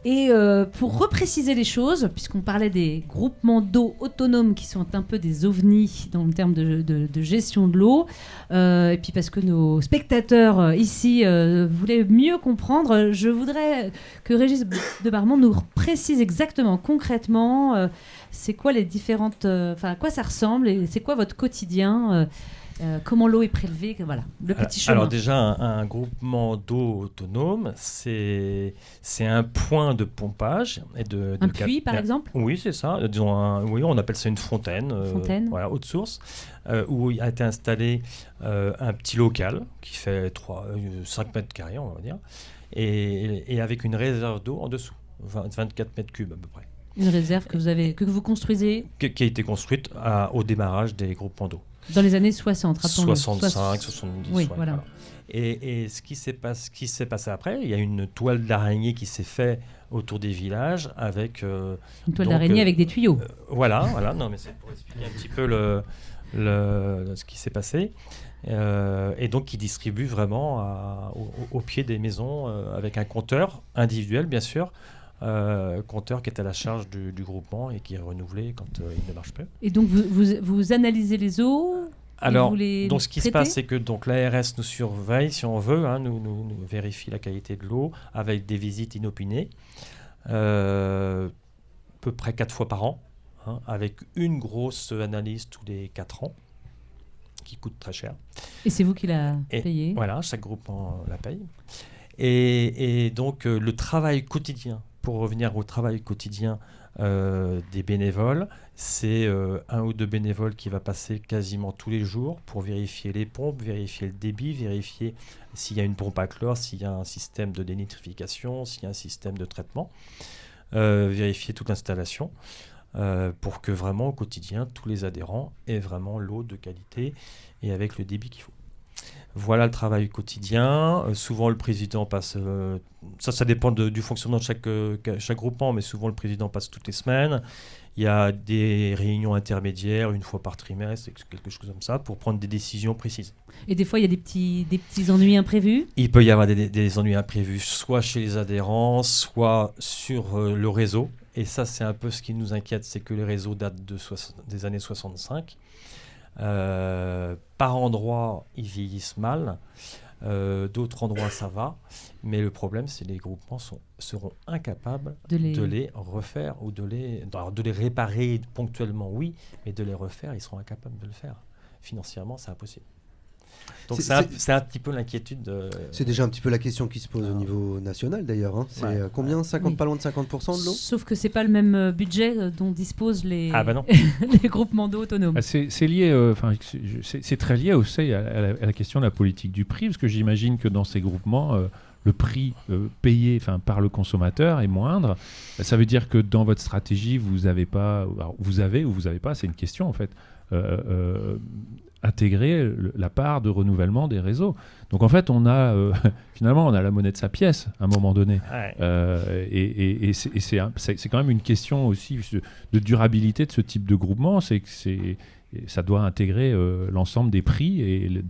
Et pour repréciser les choses, puisqu'on parlait des groupements d'eau autonomes qui sont un peu des ovnis dans le terme de gestion de l'eau, et puis parce que nos spectateurs ici voulaient mieux comprendre, je voudrais que Régis de Barmont nous précise exactement, concrètement, c'est quoi les différentes... à quoi ça ressemble et c'est quoi votre quotidien comment l'eau est prélevée, voilà, le petit chemin. Alors déjà, un groupement d'eau autonome, c'est un point de pompage. Un puits, par exemple ? Oui, c'est ça. Disons oui, on appelle ça une fontaine. Voilà, haute source, où il a été installé un petit local qui fait 5 mètres carrés, on va dire, et avec une réserve d'eau en dessous, 24 mètres cubes à peu près. Une réserve que vous construisez qui a été construite au démarrage des groupements d'eau. Dans les années 60, rappelons-le. 65, 70. Oui, voilà. Et ce qui s'est passé après, il y a une toile d'araignée qui s'est faite autour des villages avec... une toile d'araignée avec des tuyaux. Voilà. Non, mais c'est pour expliquer un petit peu ce qui s'est passé. Et donc, qui distribue vraiment au pied des maisons avec un compteur individuel, bien sûr. Compteur qui est à la charge du groupement et qui est renouvelé quand il ne marche plus. Et donc vous analysez les eaux. Alors, donc ce qui se passe, c'est que l'ARS nous surveille, si on veut, nous vérifie la qualité de l'eau avec des visites inopinées, à peu près 4 fois par an, avec une grosse analyse tous les 4 ans, qui coûte très cher. Et c'est vous qui la payez ? Voilà, chaque groupement la paye. Et donc le travail quotidien, pour revenir au travail quotidien des bénévoles, c'est 1 ou 2 bénévoles qui va passer quasiment tous les jours pour vérifier les pompes, vérifier le débit, vérifier s'il y a une pompe à chlore, s'il y a un système de dénitrification, s'il y a un système de traitement, vérifier toute l'installation pour que vraiment au quotidien, tous les adhérents aient vraiment l'eau de qualité et avec le débit qu'il faut. Voilà le travail quotidien. Souvent, le président passe... ça dépend du fonctionnement de chaque groupement, mais souvent, le président passe toutes les semaines. Il y a des réunions intermédiaires, 1 fois par trimestre, quelque chose comme ça, pour prendre des décisions précises. Et des fois, il y a des petits ennuis imprévus ? Il peut y avoir des ennuis imprévus, soit chez les adhérents, soit sur le réseau. Et ça, c'est un peu ce qui nous inquiète, c'est que les réseaux datent des années 65. Par endroits, ils vieillissent mal. D'autres endroits, ça va. Mais le problème, c'est que les groupements seront incapables de les refaire ou de les réparer ponctuellement, oui, mais de les refaire, ils seront incapables de le faire. Financièrement, c'est impossible. Donc c'est un petit peu l'inquiétude. C'est déjà un petit peu la question qui se pose au niveau national d'ailleurs. Hein. C'est combien 50, pas loin de 50% de l'eau. Sauf que c'est pas le même budget dont disposent les, non. les groupements d'eau autonomes. C'est lié, c'est très lié aussi à la question de la politique du prix, parce que j'imagine que dans ces groupements, le prix payé par le consommateur est moindre. Ça veut dire que dans votre stratégie, vous avez pas, vous avez ou vous n'avez pas, c'est une question en fait. Intégrer la part de renouvellement des réseaux. Donc en fait, on a finalement on a la monnaie de sa pièce à un moment donné. Et c'est quand même une question aussi de durabilité de ce type de groupement. C'est que ça doit intégrer l'ensemble des prix et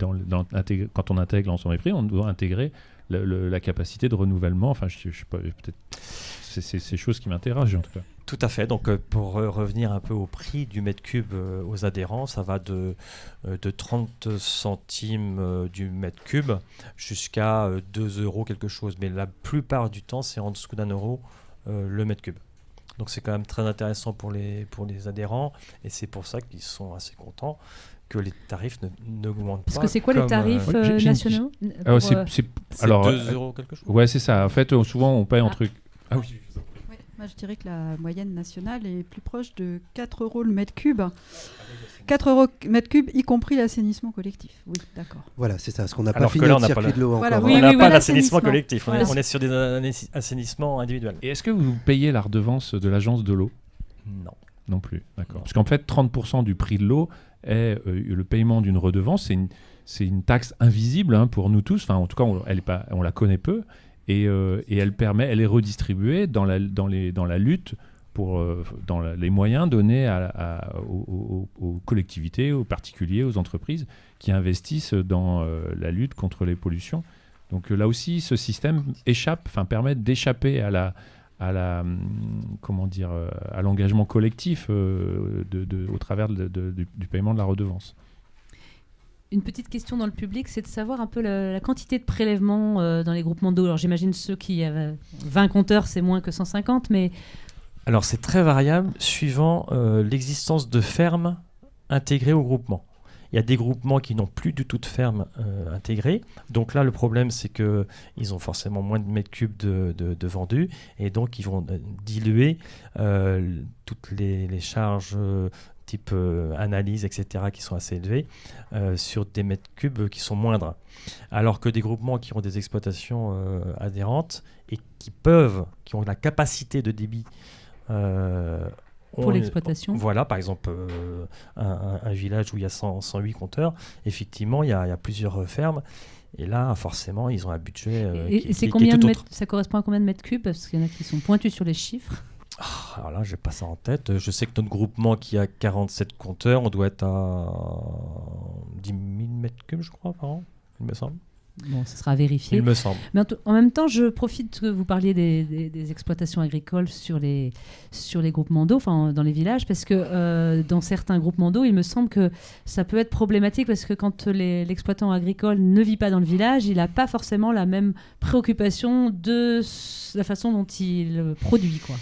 quand on intègre l'ensemble des prix, on doit intégrer la capacité de renouvellement. Enfin, je sais pas, peut-être c'est ces choses qui m'interrogent en tout cas. Tout à fait. Donc, pour revenir un peu au prix du mètre cube aux adhérents, ça va de 30 centimes du mètre cube jusqu'à 2 euros quelque chose. Mais la plupart du temps, c'est en dessous d'1 € le mètre cube. Donc, c'est quand même très intéressant pour les adhérents. Et c'est pour ça qu'ils sont assez contents que les tarifs n'augmentent pas. Parce que c'est quoi les tarifs nationaux c'est 2 euros quelque chose. Ouais, c'est ça. En fait, souvent, on paye un truc... Ah oui. Moi, je dirais que la moyenne nationale est plus proche de 4 € le mètre cube. 4 € le mètre cube, y compris l'assainissement collectif. Oui, d'accord. Voilà, c'est ça. Ce qu'on n'a pas Alors fini que là, le circuit de l'eau Voilà, encore. oui, on n'a pas l'assainissement d'assainissement collectif. Voilà. On est sur des assainissements individuels. Et est-ce que vous payez la redevance de l'agence de l'eau ? Non. Non plus, d'accord. Parce qu'en fait, 30% du prix de l'eau est le paiement d'une redevance. C'est une taxe invisible pour nous tous. Enfin, en tout cas, on la connaît peu. Et elle est redistribuée dans la lutte dans les moyens donnés aux collectivités, aux particuliers, aux entreprises qui investissent dans la lutte contre les pollutions. Donc là aussi, ce système permet d'échapper à l'engagement collectif au travers du paiement de la redevance. Une petite question dans le public, c'est de savoir un peu la quantité de prélèvements dans les groupements d'eau. Alors j'imagine ceux qui avaient 20 compteurs, c'est moins que 150, mais... Alors c'est très variable suivant l'existence de fermes intégrées au groupement. Il y a des groupements qui n'ont plus du tout de fermes intégrées. Donc là, le problème, c'est qu'ils ont forcément moins de mètres cubes de vendus. Et donc, ils vont diluer toutes les charges type analyse, etc., qui sont assez élevées, sur des mètres cubes qui sont moindres. Alors que des groupements qui ont des exploitations adhérentes et qui ont la capacité de débit pour l'exploitation. Voilà, par exemple, un village où il y a 108 compteurs, effectivement, il y a plusieurs fermes. Et là, forcément, ils ont un budget et c'est combien de mètres, ça correspond à combien de mètres cubes? Parce qu'il y en a qui sont pointus sur les chiffres. Alors là, je n'ai pas ça en tête. Je sais que notre groupement qui a 47 compteurs, on doit être à 10 000 mètres cubes, je crois, par an, il me semble. Bon, ce sera à vérifier. Il me semble. Mais en même temps, je profite que vous parliez des exploitations agricoles sur les groupements d'eau, enfin dans les villages, parce que dans certains groupements d'eau, il me semble que ça peut être problématique parce que quand l'exploitant agricole ne vit pas dans le village, il n'a pas forcément la même préoccupation de la façon dont il produit, quoi.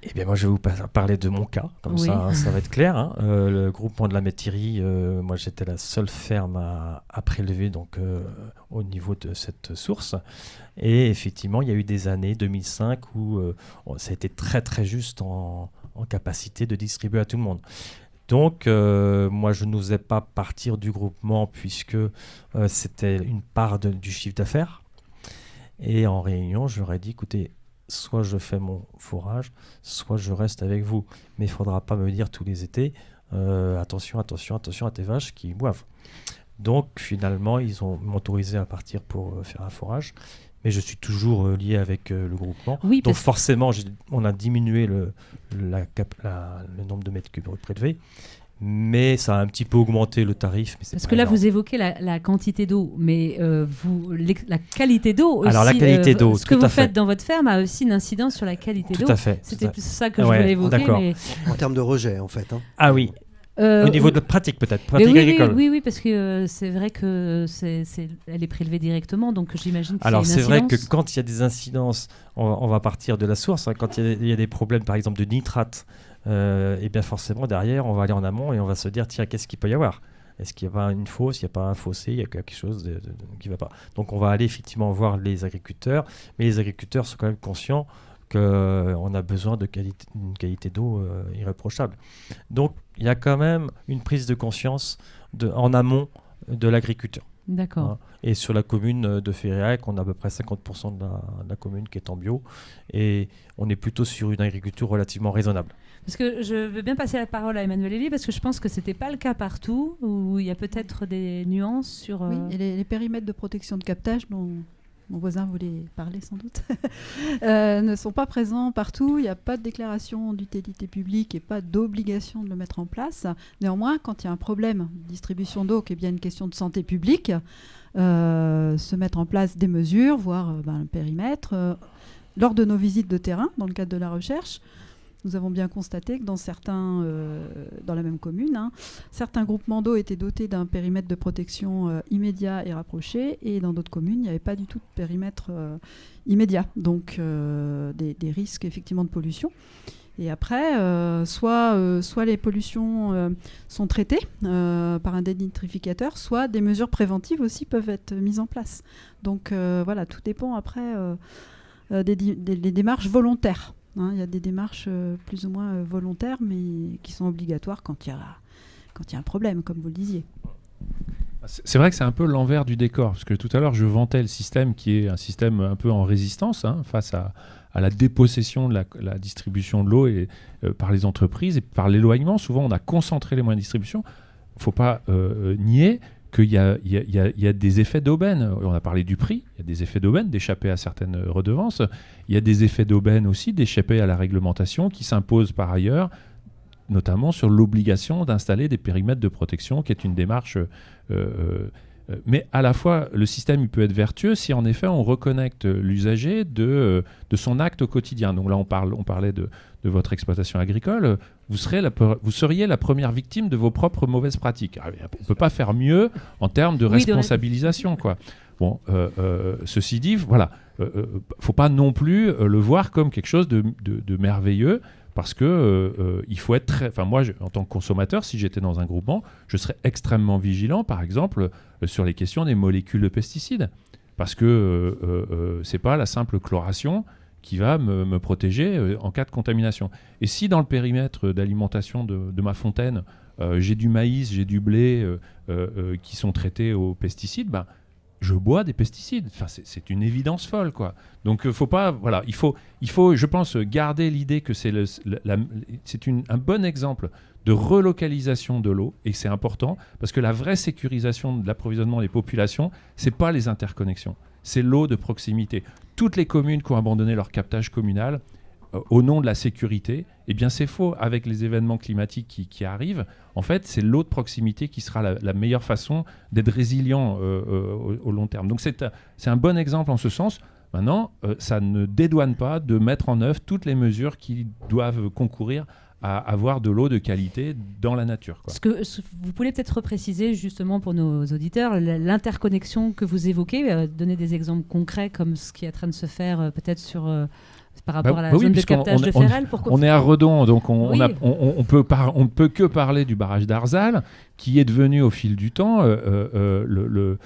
Eh bien, moi, je vais vous parler de mon cas, comme ça va être clair. Hein. Le groupement de la Métairie, moi, j'étais la seule ferme à prélever donc, au niveau de cette source. Et effectivement, il y a eu des années, 2005, où ça a été très, très juste en capacité de distribuer à tout le monde. Donc, moi, je n'osais pas partir du groupement puisque c'était une part du chiffre d'affaires. Et en réunion, j'aurais dit, écoutez, soit je fais mon forage, soit je reste avec vous. Mais il ne faudra pas me dire tous les étés, attention à tes vaches qui boivent. Donc finalement, ils m'ont autorisé à partir pour faire un forage. Mais je suis toujours lié avec le groupement. Oui, donc forcément, on a diminué le nombre de mètres cubes prélevés. Mais ça a un petit peu augmenté le tarif. Mais parce que là, vous évoquez la quantité d'eau, mais la qualité d'eau aussi. Alors la qualité d'eau, ce que vous faites dans votre ferme a aussi une incidence sur la qualité d'eau. Tout à fait. C'était plus ça que je voulais évoquer. Mais... En termes de rejet, en fait. Hein. Ah oui. Au niveau de pratique, peut-être, pratique agricole. Oui, parce que c'est vrai que elle est prélevée directement, donc j'imagine qu'il y a une incidence. Alors c'est vrai que quand il y a des incidences, on va partir de la source. Hein, quand il y a des problèmes, par exemple, de nitrate, et bien forcément derrière on va aller en amont et on va se dire tiens, qu'est-ce qu'il peut y avoir, Est-ce qu'il n'y a pas une fosse, il n'y a pas un fossé, il y a quelque chose qui ne va pas. Donc on va aller effectivement voir les agriculteurs, mais les agriculteurs sont quand même conscients qu'on a besoin d'une qualité d'eau irréprochable. Donc il y a quand même une prise de conscience en amont de l'agriculteur. D'accord. Hein. Et sur la commune de Féréac, on a à peu près 50% de la commune qui est en bio, et on est plutôt sur une agriculture relativement raisonnable. Parce que je veux bien passer la parole à Emmanuel Elie, parce que je pense que ce n'était pas le cas partout, où il y a peut-être des nuances sur... Oui, et les périmètres de protection de captage dont mon voisin voulait parler sans doute, ne sont pas présents partout. Il n'y a pas de déclaration d'utilité publique et pas d'obligation de le mettre en place. Néanmoins, quand il y a un problème de distribution d'eau qui est bien une question de santé publique, se mettre en place des mesures, voire un périmètre. Lors de nos visites de terrain, dans le cadre de la recherche, nous avons bien constaté que dans la même commune, certains groupements d'eau étaient dotés d'un périmètre de protection immédiat et rapproché, et dans d'autres communes, il n'y avait pas du tout de périmètre immédiat. Donc des risques effectivement de pollution. Et après, soit les pollutions sont traitées par un dénitrificateur, soit des mesures préventives aussi peuvent être mises en place. Donc voilà, tout dépend après des démarches volontaires. Il y a des démarches plus ou moins volontaires, mais qui sont obligatoires quand il y a un problème, comme vous le disiez. C'est vrai que c'est un peu l'envers du décor, parce que tout à l'heure, je vantais le système qui est un système un peu en résistance face à la dépossession de la distribution de l'eau par les entreprises et par l'éloignement. Souvent, on a concentré les moyens de distribution. Il ne faut pas nier qu'il y a des effets d'aubaine. On a parlé du prix, il y a des effets d'aubaine d'échapper à certaines redevances. Il y a des effets d'aubaine aussi d'échapper à la réglementation qui s'impose par ailleurs, notamment sur l'obligation d'installer des périmètres de protection, qui est une démarche... mais à la fois, le système il peut être vertueux si en effet on reconnecte l'usager de son acte au quotidien. Donc là, on parlait de votre exploitation agricole. Vous seriez la première victime de vos propres mauvaises pratiques. On ne peut pas faire mieux en termes de responsabilisation, quoi. Bon, ceci dit, voilà, faut pas non plus le voir comme quelque chose de merveilleux. Parce que il faut être très... Enfin, moi, en tant que consommateur, si j'étais dans un groupement, je serais extrêmement vigilant, par exemple, sur les questions des molécules de pesticides. Parce que c'est pas la simple chloration qui va me protéger en cas de contamination. Et si dans le périmètre d'alimentation de ma fontaine, j'ai du maïs, j'ai du blé qui sont traités aux pesticides, je bois des pesticides. Enfin, c'est une évidence folle, quoi. Donc, faut pas, voilà, il faut, je pense, garder l'idée que c'est un bon exemple de relocalisation de l'eau, et c'est important parce que la vraie sécurisation de l'approvisionnement des populations, c'est pas les interconnexions, c'est l'eau de proximité. Toutes les communes qui ont abandonné leur captage communal au nom de la sécurité, eh bien c'est faux. Avec les événements climatiques qui arrivent, en fait, c'est l'eau de proximité qui sera la meilleure façon d'être résilient au long terme. Donc c'est un bon exemple en ce sens. Maintenant, ça ne dédouane pas de mettre en œuvre toutes les mesures qui doivent concourir à avoir de l'eau de qualité dans la nature, quoi. Vous pouvez peut-être repréciser justement pour nos auditeurs l'interconnexion que vous évoquez, donner des exemples concrets comme ce qui est en train de se faire peut-être sur... par rapport à la zone de captage de Férel. On est à Redon, donc on ne peut que parler du barrage d'Arzal, qui est devenu au fil du temps le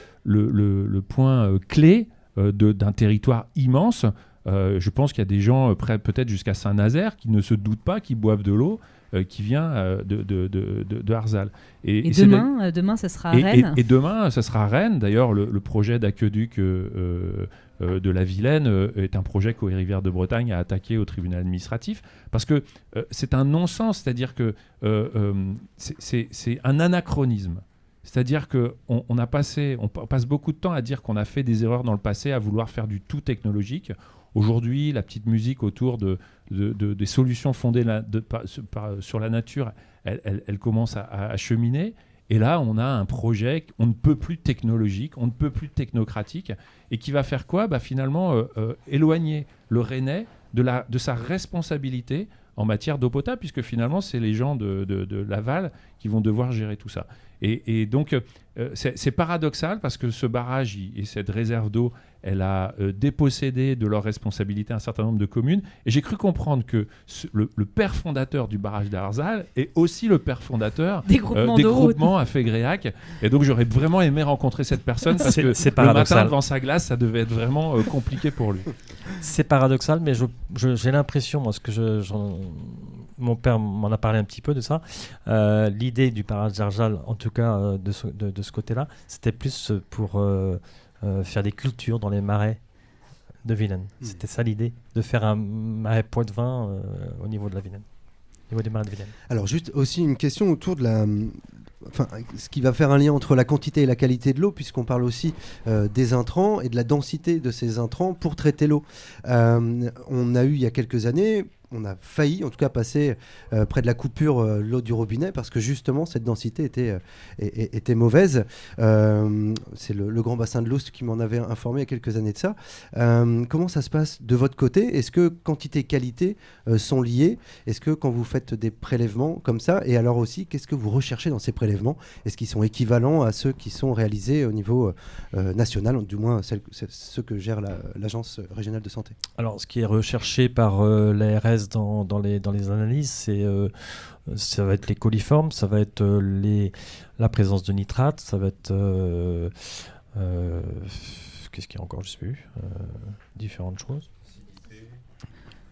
point clé d'un territoire immense. Je pense qu'il y a des gens peut-être jusqu'à Saint-Nazaire qui ne se doutent pas qu'ils boivent de l'eau qui vient de Arzal. Et demain, ça sera à Rennes. Et demain, ça sera à Rennes. D'ailleurs, le projet d'aqueduc de la Vilaine est un projet qu'Eau et Rivières de Bretagne a attaqué au tribunal administratif, parce que c'est un non-sens, c'est-à-dire que c'est un anachronisme. C'est-à-dire qu'on passe beaucoup de temps à dire qu'on a fait des erreurs dans le passé, à vouloir faire du tout technologique. Aujourd'hui, la petite musique autour des solutions fondées sur la nature, elle commence à cheminer. Et là, on a un projet, on ne peut plus technologique, on ne peut plus technocratique, et qui va faire quoi ? Finalement, éloigner le Rennais de sa responsabilité en matière d'eau potable, puisque finalement, c'est les gens de l'aval qui vont devoir gérer tout ça. Et donc, c'est paradoxal parce que ce barrage et cette réserve d'eau, elle a dépossédé de leur responsabilité un certain nombre de communes. Et j'ai cru comprendre que le père fondateur du barrage d'Arzal est aussi le père fondateur Des groupements groupements à Fégréac. Et donc, j'aurais vraiment aimé rencontrer cette personne parce que le matin devant sa glace, ça devait être vraiment compliqué pour lui. C'est paradoxal, mais j'ai l'impression, moi, mon père m'en a parlé un petit peu de ça. L'idée du barrage d'Arzal, en tout cas de ce côté-là, c'était plus pour faire des cultures dans les marais de Vilaine. C'était ça l'idée, de faire un marais poitevin au niveau de la Vilaine, au niveau des marais de Vilaine. Alors juste aussi une question autour de ce qui va faire un lien entre la quantité et la qualité de l'eau, puisqu'on parle aussi des intrants et de la densité de ces intrants pour traiter l'eau. On a eu il y a quelques années, on a failli en tout cas passer près de la coupure l'eau du robinet parce que justement cette densité était mauvaise. C'est le grand bassin de l'Oust qui m'en avait informé il y a quelques années de ça. Comment ça se passe de votre côté? Est-ce que quantité et qualité sont liées? Est-ce que quand vous faites des prélèvements comme ça, et alors aussi qu'est-ce que vous recherchez dans ces prélèvements? Est-ce qu'ils sont équivalents à ceux qui sont réalisés au niveau national, du moins ceux que gère l'Agence régionale de santé? Alors ce qui est recherché par l'ARS dans les analyses, ça va être les coliformes, ça va être la présence de nitrate, ça va être qu'est-ce qu'il y a encore, je ne sais plus, différentes choses.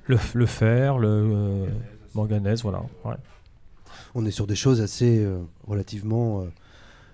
Le fer, le manganèse, voilà. Ouais. On est sur des choses assez relativement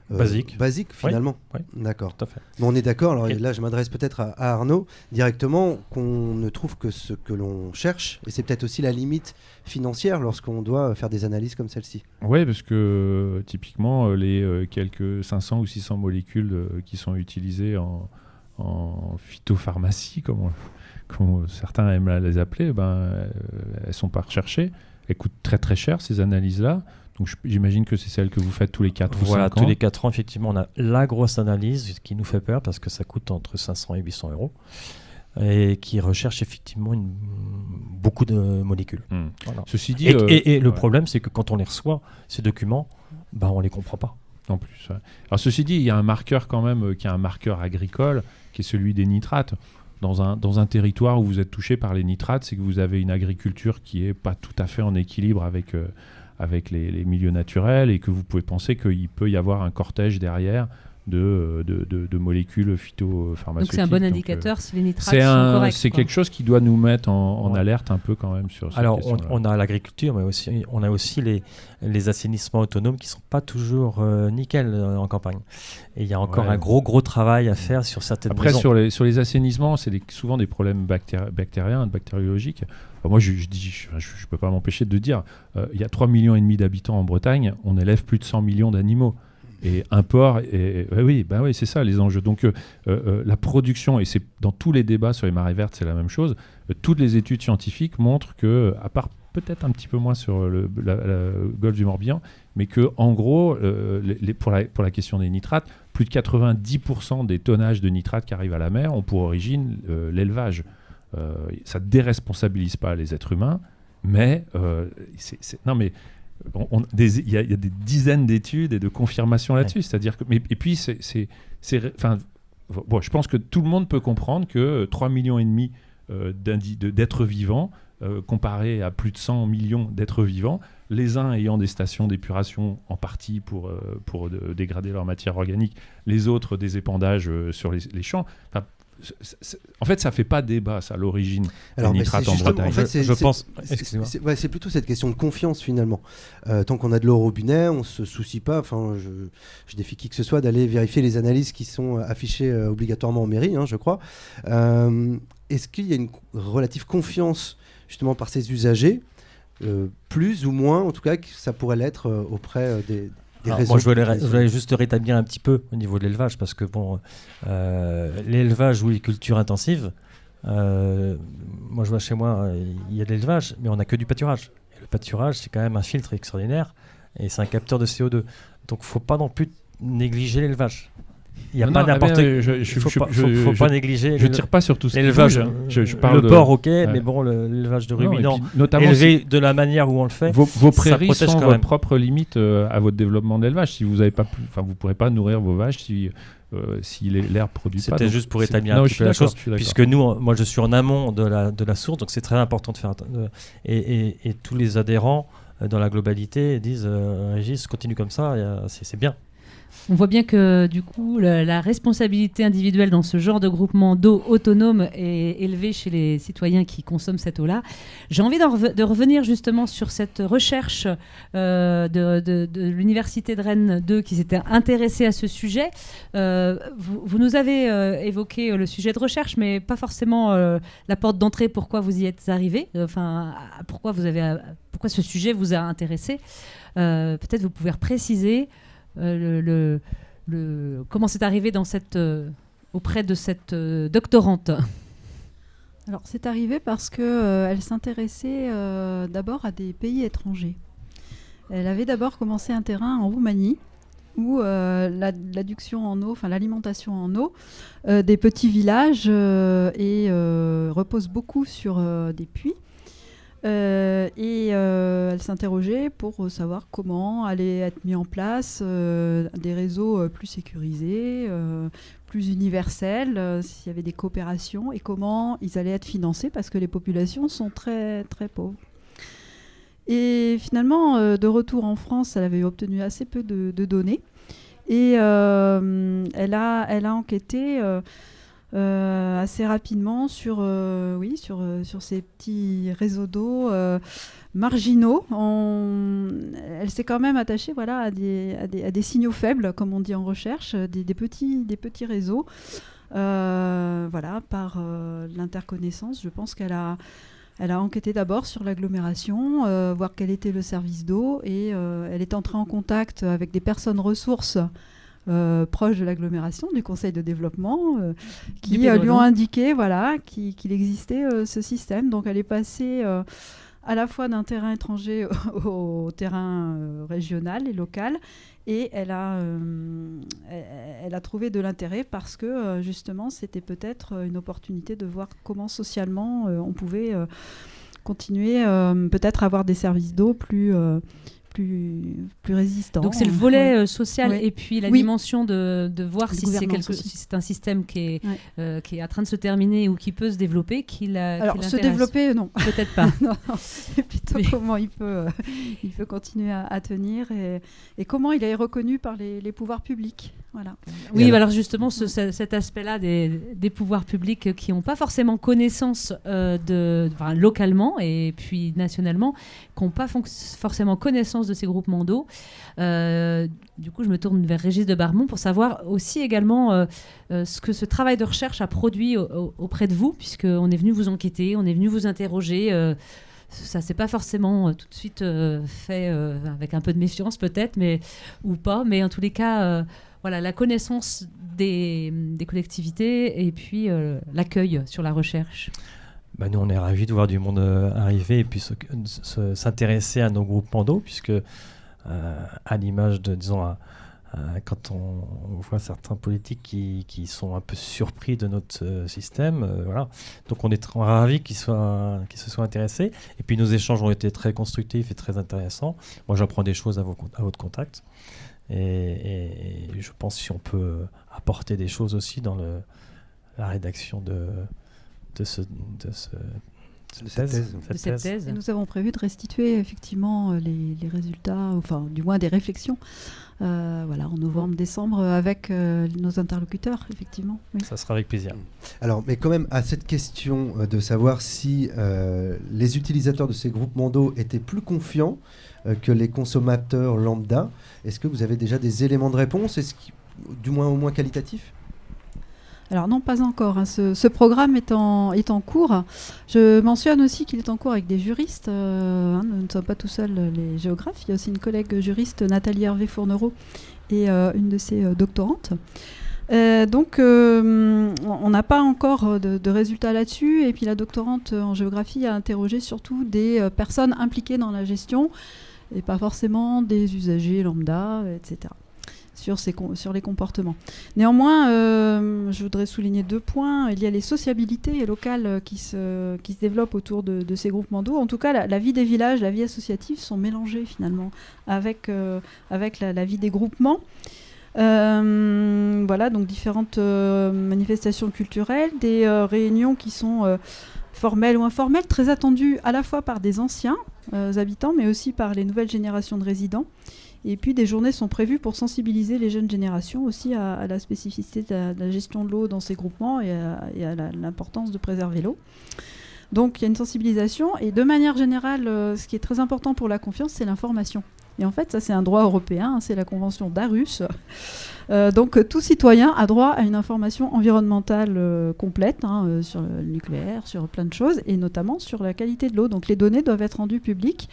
basique finalement. Oui, d'accord. Tout à fait. Mais on est d'accord, alors là je m'adresse peut-être à Arnaud directement, qu'on ne trouve que ce que l'on cherche, et c'est peut-être aussi la limite financière lorsqu'on doit faire des analyses comme celle-ci. Oui, parce que typiquement les quelques 500 ou 600 molécules qui sont utilisées en phytopharmacie, comme certains aiment les appeler, elles ne sont pas recherchées, elles coûtent très très cher ces analyses-là. Donc j'imagine que c'est celle que vous faites tous les 4 ou 5 ans. Voilà, tous les 4 ans, effectivement, on a la grosse analyse qui nous fait peur parce que ça coûte entre 500 et 800 euros et qui recherche effectivement beaucoup de molécules. Voilà. Ceci dit, et le problème, c'est que quand on les reçoit, ces documents, on ne les comprend pas. En plus, ouais. Alors ceci dit, il y a un marqueur quand même qui est un marqueur agricole, qui est celui des nitrates. Dans un territoire où vous êtes touché par les nitrates, c'est que vous avez une agriculture qui n'est pas tout à fait en équilibre avec les milieux naturels, et que vous pouvez penser qu'il peut y avoir un cortège derrière de molécules phytopharmaceutiques. Donc c'est un bon indicateur si les nitrates sont corrects. C'est quelque chose qui doit nous mettre en alerte un peu quand même sur cette question-là. On a l'agriculture, mais on a aussi les assainissements autonomes qui ne sont pas toujours nickel en campagne. Et il y a encore un gros travail à faire sur certaines maisons. Après, sur les assainissements, c'est souvent des problèmes bactériens, bactériologiques. Moi, je ne peux pas m'empêcher de dire, il y a 3,5 millions d'habitants en Bretagne, on élève plus de 100 millions d'animaux. Et un porc, oui, c'est ça les enjeux. Donc la production, et c'est dans tous les débats sur les marées vertes, c'est la même chose. Toutes les études scientifiques montrent que, à part peut-être un petit peu moins sur le golfe du Morbihan, mais que en gros, pour la question des nitrates, plus de 90% des tonnages de nitrates qui arrivent à la mer ont pour origine l'élevage. Ça ne déresponsabilise pas les êtres humains, mais il y a des dizaines d'études et de confirmations là-dessus. C'est-à-dire que, et puis, je pense que tout le monde peut comprendre que 3,5 millions d'êtres vivants, comparé à plus de 100 millions d'êtres vivants, les uns ayant des stations d'épuration en partie pour dégrader leur matière organique, les autres des épandages sur les champs. En fait, ça ne fait pas débat, ça, l'origine des nitrates en Bretagne. En fait, je pense. C'est plutôt cette question de confiance, finalement. Tant qu'on a de l'eau au robinet, on ne se soucie pas, je défie qui que ce soit d'aller vérifier les analyses qui sont affichées obligatoirement en mairie, je crois. Est-ce qu'il y a une relative confiance, justement, par ces usagers, plus ou moins, en tout cas, que ça pourrait l'être auprès des réseaux? Moi, je voulais juste rétablir un petit peu au niveau de l'élevage, parce que l'élevage ou les cultures intensives, moi je vois chez moi, il y a de l'élevage, mais on n'a que du pâturage. Et le pâturage, c'est quand même un filtre extraordinaire, et c'est un capteur de CO2. Donc il ne faut pas non plus négliger l'élevage. Il n'y a pas n'importe il faut pas négliger. Je tire pas sur tout ce l'élevage. Je parle le porc, ok, mais bon, l'élevage de ruminants, élevé de la manière où on le fait. Vos prairies sont votre propre limite à votre développement d'élevage. Si vous n'avez pas, vous pourrez pas nourrir vos vaches si l'herbe produit pas. C'était juste pour établir un petit peu la chose, puisque moi je suis en amont de la source, donc c'est très important de faire et tous les adhérents dans la globalité disent Régis, continue comme ça, c'est bien. On voit bien que du coup la responsabilité individuelle dans ce genre de groupement d'eau autonome est élevée chez les citoyens qui consomment cette eau-là. J'ai envie de revenir justement sur cette recherche de l'Université de Rennes 2 qui s'était intéressée à ce sujet. Vous nous avez évoqué le sujet de recherche, mais pas forcément la porte d'entrée, pourquoi vous y êtes arrivé, pourquoi ce sujet vous a intéressé. Peut-être vous pouvez préciser comment c'est arrivé auprès de cette doctorante. Alors c'est arrivé parce qu'elle s'intéressait d'abord à des pays étrangers. Elle avait d'abord commencé un terrain en Roumanie où l'adduction en eau, l'alimentation en eau des petits villages repose beaucoup sur des puits. Elle s'interrogeait pour savoir comment allaient être mis en place des réseaux plus sécurisés, plus universels, s'il y avait des coopérations et comment ils allaient être financés parce que les populations sont très, très pauvres. Et finalement, de retour en France, elle avait obtenu assez peu de données et elle a enquêté assez rapidement sur ces petits réseaux d'eau marginaux. Elle s'est quand même attachée à des signaux faibles, comme on dit en recherche, des petits réseaux par l'interconnaissance. Je pense qu'elle a enquêté d'abord sur l'agglomération, voir quel était le service d'eau et elle est entrée en contact avec des personnes ressources proche de l'agglomération, du conseil de développement, qui lui ont indiqué qu'il existait ce système. Donc elle est passée à la fois d'un terrain étranger au terrain régional et local, et elle a trouvé de l'intérêt parce que justement c'était peut-être une opportunité de voir comment socialement on pouvait continuer peut-être à avoir des services d'eau plus résistant. Donc c'est le volet social et puis la dimension de voir si c'est un système qui est en train de se terminer ou qui peut se développer, Alors se développer, non. Peut-être pas. Non, c'est plutôt comment il peut continuer à tenir et comment il est reconnu par les pouvoirs publics. Voilà. Oui, alors justement, cet aspect-là des pouvoirs publics qui n'ont pas forcément connaissance localement et puis nationalement, qui n'ont pas forcément connaissance de ces groupements d'eau. Du coup, je me tourne vers Régis de Barmont pour savoir aussi également ce que ce travail de recherche a produit auprès de vous, puisqu'on est venu vous enquêter, on est venu vous interroger. Ça s'est pas forcément tout de suite fait avec un peu de méfiance peut-être, ou pas, mais en tous les cas... la connaissance des collectivités et puis l'accueil sur la recherche. Nous, on est ravis de voir du monde arriver et puis s'intéresser à nos groupements d'eau, puisque à l'image de, disons, quand on voit certains politiques qui sont un peu surpris de notre système, donc on est ravis qu'ils se soient intéressés. Et puis nos échanges ont été très constructifs et très intéressants. Moi, j'apprends des choses à votre contact. Et je pense si on peut apporter des choses aussi dans la rédaction de cette thèse. Et nous avons prévu de restituer effectivement les résultats, enfin du moins des réflexions, en novembre-décembre avec nos interlocuteurs, effectivement. Oui. Ça sera avec plaisir. Alors, mais quand même, à cette question de savoir si les utilisateurs de ces groupements d'eau étaient plus confiants que les consommateurs lambda, est-ce que vous avez déjà des éléments de réponse, du moins au moins qualitatifs ? Alors non, pas encore. Ce programme est en cours. Je mentionne aussi qu'il est en cours avec des juristes. Nous ne sommes pas tout seuls les géographes. Il y a aussi une collègue juriste, Nathalie Hervé-Fournereau, et une de ses doctorantes. Donc, on n'a pas encore de résultats là-dessus. Et puis la doctorante en géographie a interrogé surtout des personnes impliquées dans la gestion et pas forcément des usagers lambda, etc. sur les comportements. Néanmoins, je voudrais souligner 2 points. Il y a les sociabilités locales qui se développent autour de ces groupements d'eau. En tout cas, la vie des villages, la vie associative sont mélangées finalement avec la vie des groupements. Voilà, donc différentes manifestations culturelles, des réunions qui sont formelles ou informelles, très attendues à la fois par des anciens habitants, mais aussi par les nouvelles générations de résidents. Et puis des journées sont prévues pour sensibiliser les jeunes générations aussi à la spécificité de la gestion de l'eau dans ces groupements et à l'importance de préserver l'eau. Donc il y a une sensibilisation et de manière générale, ce qui est très important pour la confiance, c'est l'information. Et en fait, ça c'est un droit européen, c'est la convention d'Aarhus. Donc tout citoyen a droit à une information environnementale complète sur le nucléaire, sur plein de choses, et notamment sur la qualité de l'eau. Donc les données doivent être rendues publiques.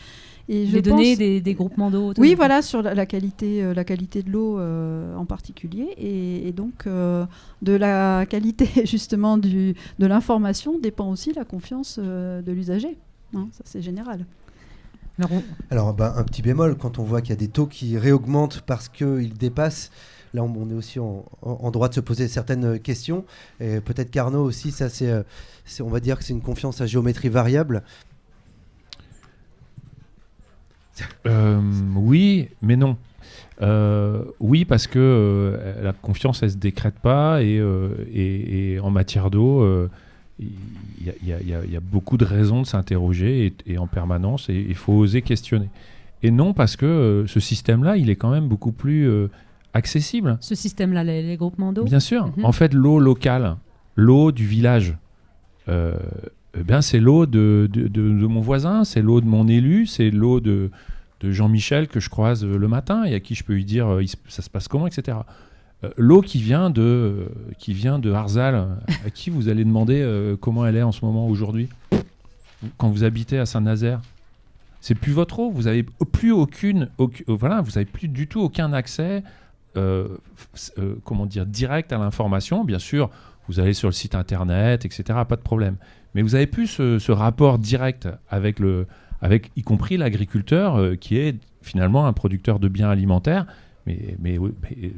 Et les données des groupements d'eau. Oui, voilà, sur la qualité de l'eau en particulier. Et donc, de la qualité, justement, de l'information dépend aussi la confiance de l'usager. Ça, c'est général. Alors, un petit bémol, quand on voit qu'il y a des taux qui réaugmentent parce qu'ils dépassent, là, on est aussi en droit de se poser certaines questions. Et peut-être qu'Arnaud aussi, ça, on va dire que c'est une confiance à géométrie variable. Oui, mais non. Oui, parce que la confiance, elle se décrète pas et en matière d'eau, il y a beaucoup de raisons de s'interroger et en permanence, et il faut oser questionner. Et non, parce que ce système-là, il est quand même beaucoup plus accessible. Ce système-là, les groupements d'eau ? Bien sûr. En fait, l'eau locale, l'eau du village, c'est l'eau de mon voisin, c'est l'eau de mon élu, c'est l'eau de Jean-Michel que je croise le matin et à qui je peux lui dire ça se passe comment, etc. L'eau qui vient de Harzal, à qui vous allez demander comment elle est en ce moment aujourd'hui, quand vous habitez à Saint-Nazaire, c'est plus votre eau. Vous n'avez plus vous avez plus du tout aucun accès, direct à l'information. Bien sûr, vous allez sur le site internet, etc. Pas de problème. Mais vous n'avez plus ce rapport direct avec y compris l'agriculteur qui est finalement un producteur de biens alimentaires. Mais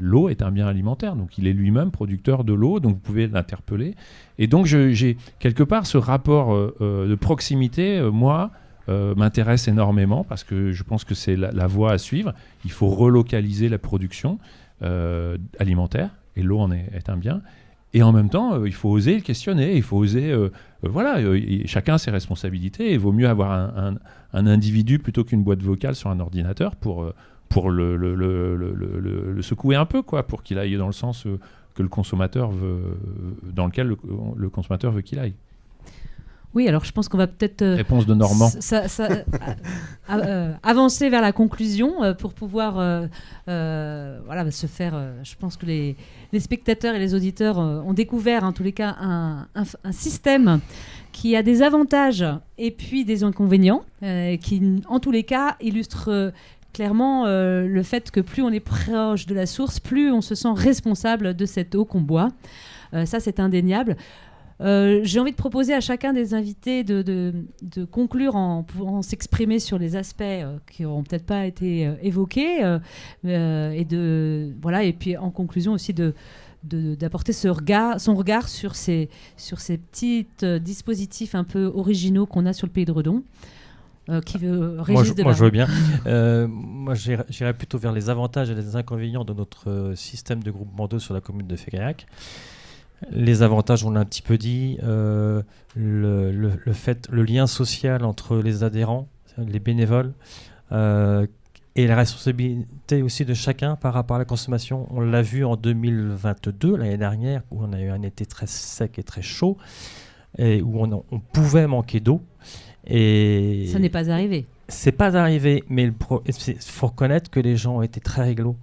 l'eau est un bien alimentaire, donc il est lui-même producteur de l'eau, donc vous pouvez l'interpeller. Et donc j'ai quelque part ce rapport de proximité, m'intéresse énormément parce que je pense que c'est la voie à suivre. Il faut relocaliser la production alimentaire, et l'eau en est un bien. Et en même temps, il faut oser le questionner, il faut oser... chacun a ses responsabilités, et il vaut mieux avoir un individu plutôt qu'une boîte vocale sur un ordinateur pour le secouer un peu, pour qu'il aille dans le sens que le consommateur veut, dans lequel le consommateur veut qu'il aille. Oui, alors je pense qu'on va peut-être réponse de Normand. Avancer vers la conclusion pour pouvoir se faire. Je pense que les spectateurs et les auditeurs ont découvert, en tous les cas, un système qui a des avantages et puis des inconvénients, qui, en tous les cas, illustrent clairement le fait que plus on est proche de la source, plus on se sent responsable de cette eau qu'on boit. Ça, c'est indéniable. J'ai envie de proposer à chacun des invités de conclure en pouvant s'exprimer sur les aspects qui n'auront peut-être pas été évoqués et puis en conclusion aussi d'apporter son regard sur ces petits dispositifs un peu originaux qu'on a sur le Pays de Redon. Qui veut Régis de Barmont. Moi, je veux bien. Moi, j'irais plutôt vers les avantages et les inconvénients de notre système de groupement d'eau sur la commune de Fégréac. Les avantages, on l'a un petit peu dit, le lien social entre les adhérents, les bénévoles, et la responsabilité aussi de chacun par rapport à la consommation. On l'a vu en 2022, l'année dernière, où on a eu un été très sec et très chaud, et où on pouvait manquer d'eau. Et ça n'est pas arrivé. C'est pas arrivé, mais il faut reconnaître que les gens ont été très réglo.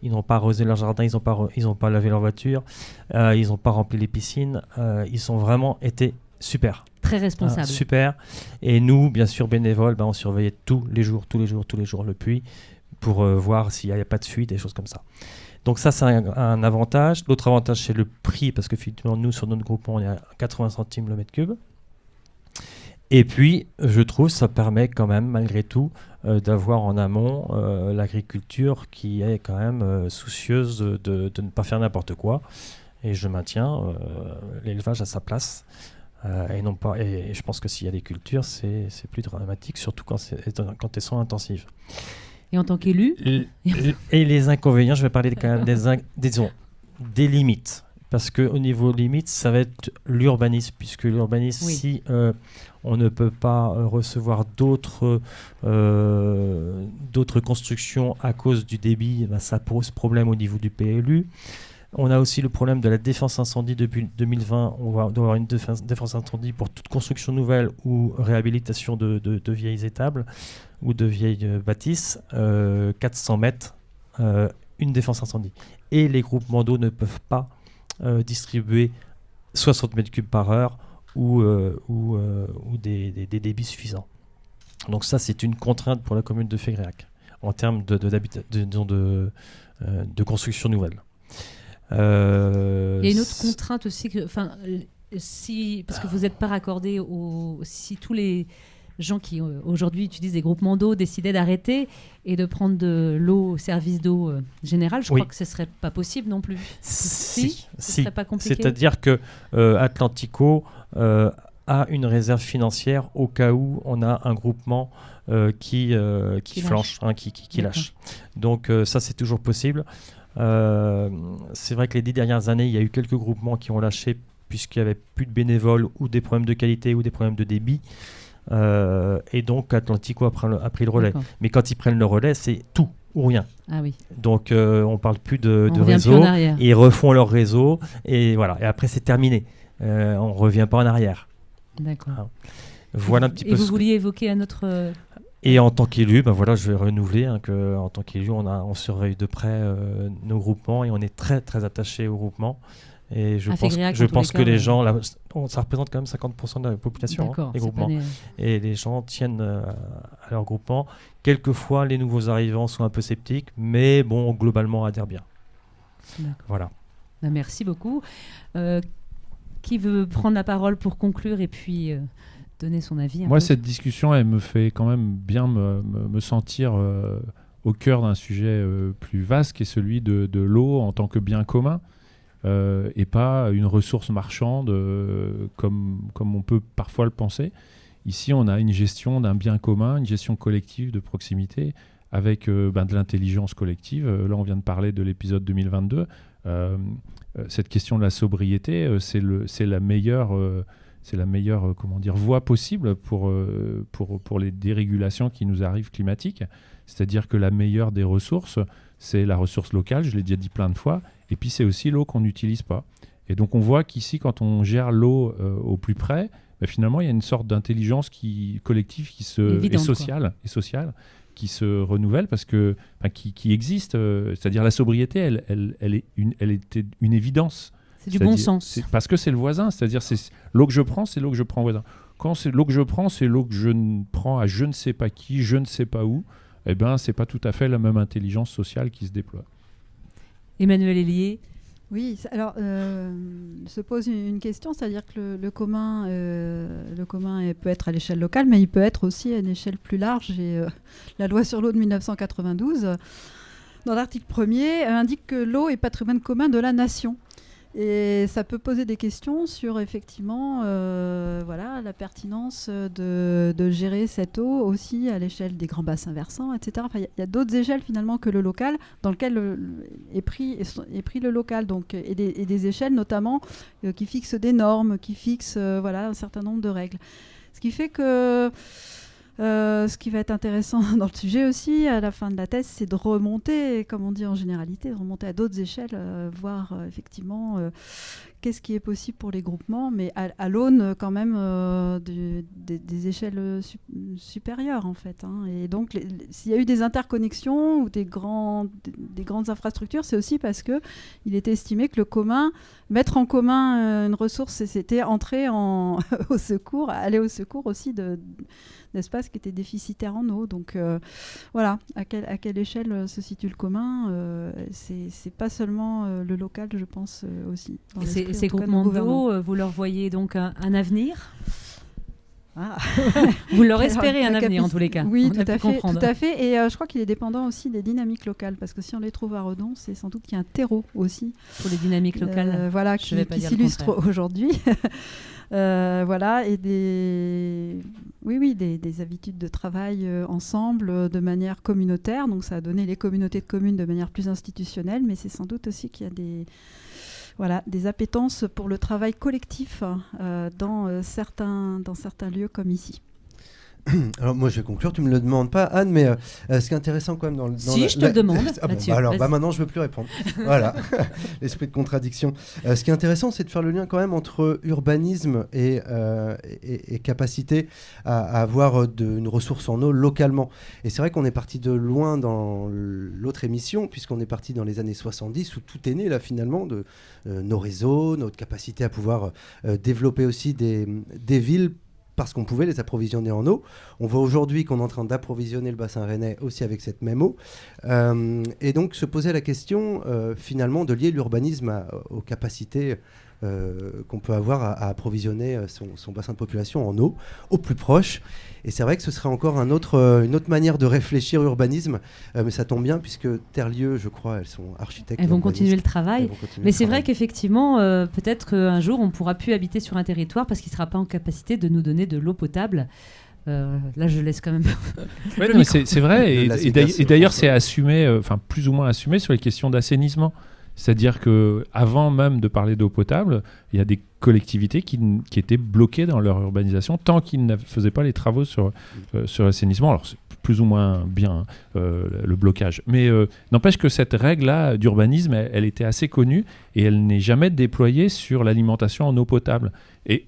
Ils n'ont pas arrosé leur jardin, ils n'ont pas lavé leur voiture, ils n'ont pas rempli les piscines. Ils ont vraiment été super. Très responsables. Super. Et nous, bien sûr, bénévoles, on surveillait tous les jours le puits pour voir s'il n'y a pas de fuite, des choses comme ça. Donc ça, c'est un avantage. L'autre avantage, c'est le prix, parce que finalement, nous, sur notre groupement, on est à 80 centimes le mètre cube. Et puis, je trouve que ça permet quand même, malgré tout, d'avoir en amont l'agriculture qui est quand même soucieuse de ne pas faire n'importe quoi. Et je maintiens l'élevage à sa place. Et non pas. Et je pense que s'il y a des cultures, c'est plus dramatique, surtout quand elles sont intensives. Et en tant qu'élu Et les inconvénients, je vais parler quand même des limites. Parce qu'au niveau limite, ça va être l'urbanisme, puisque l'urbanisme, Oui. si on ne peut pas recevoir d'autres constructions à cause du débit, ça pose problème au niveau du PLU. On a aussi le problème de la défense incendie depuis 2020. On doit avoir une défense incendie pour toute construction nouvelle ou réhabilitation de vieilles étables ou de vieilles bâtisses. 400 mètres, une défense incendie. Et les groupements d'eau ne peuvent pas distribuer 60 mètres cubes par heure ou des débits suffisants. Donc ça, c'est une contrainte pour la commune de Fégréac en termes de construction nouvelle. Il y a une autre contrainte aussi, parce que vous n'êtes pas raccordé si tous les gens qui aujourd'hui utilisent des groupements d'eau décidaient d'arrêter et de prendre de l'eau au service d'eau général, je crois que ce ne serait pas possible non plus. Ce serait pas compliqué. C'est-à-dire que Atlantico a une réserve financière au cas où on a un groupement qui flanche, qui lâche. Donc ça, c'est toujours possible. C'est vrai que les 10 dernières années, il y a eu quelques groupements qui ont lâché puisqu'il n'y avait plus de bénévoles ou des problèmes de qualité ou des problèmes de débit. Et donc Atlantico a pris le relais. D'accord. Mais quand ils prennent le relais, c'est tout ou rien. Ah oui. Donc on ne parle plus de réseau. Ils refont leur réseau et voilà. Et après, c'est terminé. On ne revient pas en arrière. D'accord. Hein. Voilà un petit peu. Et vous vouliez évoquer un autre... Et en tant qu'élu, je vais renouveler qu'en tant qu'élu, on surveille de près nos groupements et on est très très attaché aux groupements. Et je pense que les gens, ça représente quand même 50% de la population, les groupements. Et les gens tiennent à leur groupement. Quelquefois, les nouveaux arrivants sont un peu sceptiques, mais bon, globalement, adhèrent bien. D'accord. Voilà. Merci beaucoup. Qui veut prendre la parole pour conclure et puis donner son avis? Moi, cette discussion, elle me fait quand même bien me sentir au cœur d'un sujet plus vaste, qui est celui de l'eau en tant que bien commun. Et pas une ressource marchande comme on peut parfois le penser. Ici, on a une gestion d'un bien commun, une gestion collective de proximité avec de l'intelligence collective. Là, on vient de parler de l'épisode 2022. Cette question de la sobriété, c'est la meilleure voie possible pour les dérégulations qui nous arrivent climatiques. C'est-à-dire que la meilleure des ressources, c'est la ressource locale, je l'ai déjà dit plein de fois, et puis c'est aussi l'eau qu'on n'utilise pas. Et donc on voit qu'ici, quand on gère l'eau au plus près, finalement il y a une sorte d'intelligence collective et sociale, qui se renouvelle, parce que, qui existe, c'est-à-dire la sobriété, elle était une évidence. C'est du bon sens. Parce que c'est le voisin, c'est-à-dire c'est l'eau que je prends, c'est l'eau que je prends au voisin. Quand c'est l'eau que je prends, c'est l'eau que je prends à je ne sais pas qui, je ne sais pas où, c'est pas tout à fait la même intelligence sociale qui se déploie. Emmanuel Hélier. Oui, alors se pose une question, c'est-à-dire que le commun peut être à l'échelle locale, mais il peut être aussi à une échelle plus large. Et la loi sur l'eau de 1992, dans l'article 1er, indique que l'eau est patrimoine commun de la nation. Et ça peut poser des questions sur effectivement la pertinence de gérer cette eau aussi à l'échelle des grands bassins versants, etc. Enfin, y a d'autres échelles finalement que le local dans lequel est pris le local, donc, et des échelles notamment qui fixent des normes, qui fixent un certain nombre de règles. Ce qui fait que ce qui va être intéressant dans le sujet aussi, à la fin de la thèse, c'est de remonter, comme on dit en généralité, de remonter à d'autres échelles, voir effectivement qu'est-ce qui est possible pour les groupements, mais à l'aune quand même des échelles supérieures en fait. Hein. Et donc, s'il y a eu des interconnexions ou des grandes infrastructures, c'est aussi parce qu'il était estimé que le commun, mettre en commun une ressource, c'était entrer au secours, aller au secours aussi d'espaces qui étaient déficitaires en eau. Donc voilà, à quelle échelle se situe le commun, c'est pas seulement le local, je pense aussi. Ces groupements d'eau, vous leur voyez donc un avenir ? Vous leur espérez un avenir en tous les cas. Oui, tout à fait. Et je crois qu'il est dépendant aussi des dynamiques locales, parce que si on les trouve à Redon, c'est sans doute qu'il y a un terreau aussi. Pour les dynamiques locales, qui s'illustre aujourd'hui. Voilà, et des habitudes de travail ensemble de manière communautaire. Donc ça a donné les communautés de communes de manière plus institutionnelle, mais c'est sans doute aussi qu'il y a des appétences pour le travail collectif dans certains lieux comme ici. Alors moi je vais conclure, tu me le demandes pas Anne, mais ce qui est intéressant quand même dans je te le demande. Mathieu, maintenant je veux plus répondre. Voilà, l'esprit de contradiction. Ce qui est intéressant, c'est de faire le lien quand même entre urbanisme et capacité à avoir une ressource en eau localement. Et c'est vrai qu'on est parti de loin dans l'autre émission, puisqu'on est parti dans les années 70 où tout est né là finalement de nos réseaux, notre capacité à pouvoir développer aussi des villes parce qu'on pouvait les approvisionner en eau. On voit aujourd'hui qu'on est en train d'approvisionner le bassin rennais aussi avec cette même eau. Et donc se poser la question finalement de lier l'urbanisme aux capacités qu'on peut avoir à approvisionner son bassin de population en eau au plus proche. Et c'est vrai que ce serait encore une autre manière de réfléchir urbanisme, mais ça tombe bien puisque Terlieu, je crois, elles sont architectes. Elles vont continuer le travail. Mais c'est vrai qu'effectivement, peut-être qu'un jour, on ne pourra plus habiter sur un territoire parce qu'il ne sera pas en capacité de nous donner de l'eau potable. Là, je laisse quand même. Ouais, non, c'est vrai. Et d'ailleurs, c'est assumé, plus ou moins assumé sur les questions d'assainissement. C'est-à-dire qu'avant même de parler d'eau potable, il y a des collectivités qui étaient bloquées dans leur urbanisation tant qu'ils ne faisaient pas les travaux sur l'assainissement. Alors, c'est plus ou moins bien le blocage. Mais n'empêche que cette règle-là d'urbanisme, elle était assez connue et elle n'est jamais déployée sur l'alimentation en eau potable. Et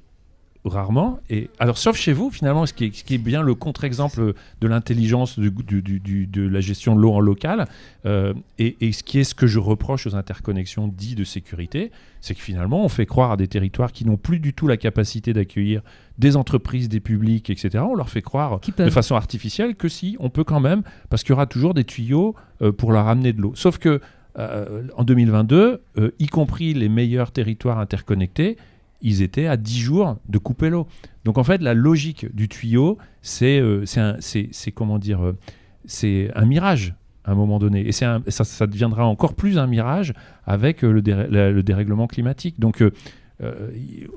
rarement. Et alors, sauf chez vous, finalement, ce qui est bien le contre-exemple de l'intelligence de la gestion de l'eau en local, et ce que je reproche aux interconnexions dites de sécurité, c'est que finalement, on fait croire à des territoires qui n'ont plus du tout la capacité d'accueillir des entreprises, des publics, etc. On leur fait croire de façon artificielle que si, on peut quand même, parce qu'il y aura toujours des tuyaux pour leur amener de l'eau. Sauf que en 2022, y compris les meilleurs territoires interconnectés, ils étaient à 10 jours de couper l'eau. Donc en fait, la logique du tuyau, c'est un mirage à un moment donné. Et ça deviendra encore plus un mirage avec le dérèglement climatique. Donc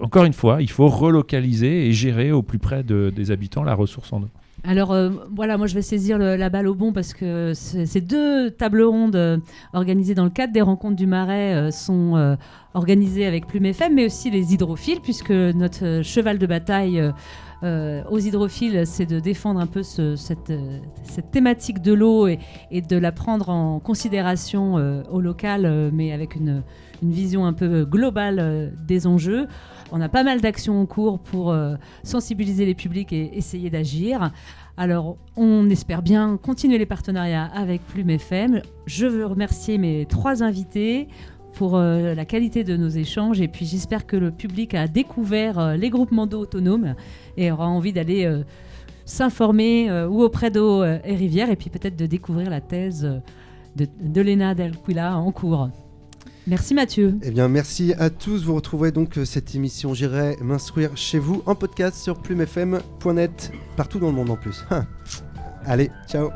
encore une fois, il faut relocaliser et gérer au plus près des habitants la ressource en eau. Alors voilà, moi je vais saisir la balle au bon parce que ces 2 tables rondes organisées dans le cadre des rencontres du Marais sont organisées avec Plume FM, mais aussi les hydrophiles, puisque notre cheval de bataille aux hydrophiles, c'est de défendre un peu cette thématique de l'eau et de la prendre en considération au local, mais avec une vision un peu globale des enjeux. On a pas mal d'actions en cours pour sensibiliser les publics et essayer d'agir. Alors, on espère bien continuer les partenariats avec Plume FM. Je veux remercier mes 3 invités pour la qualité de nos échanges. Et puis, j'espère que le public a découvert les groupements d'eau autonomes et aura envie d'aller s'informer ou auprès d'eau et rivières, et puis peut-être de découvrir la thèse de Léna Dell'Aquila en cours. Merci Mathieu. Eh bien, merci à tous. Vous retrouverez donc cette émission J'irai m'instruire chez vous en podcast sur plumefm.net, partout dans le monde en plus. Allez, ciao.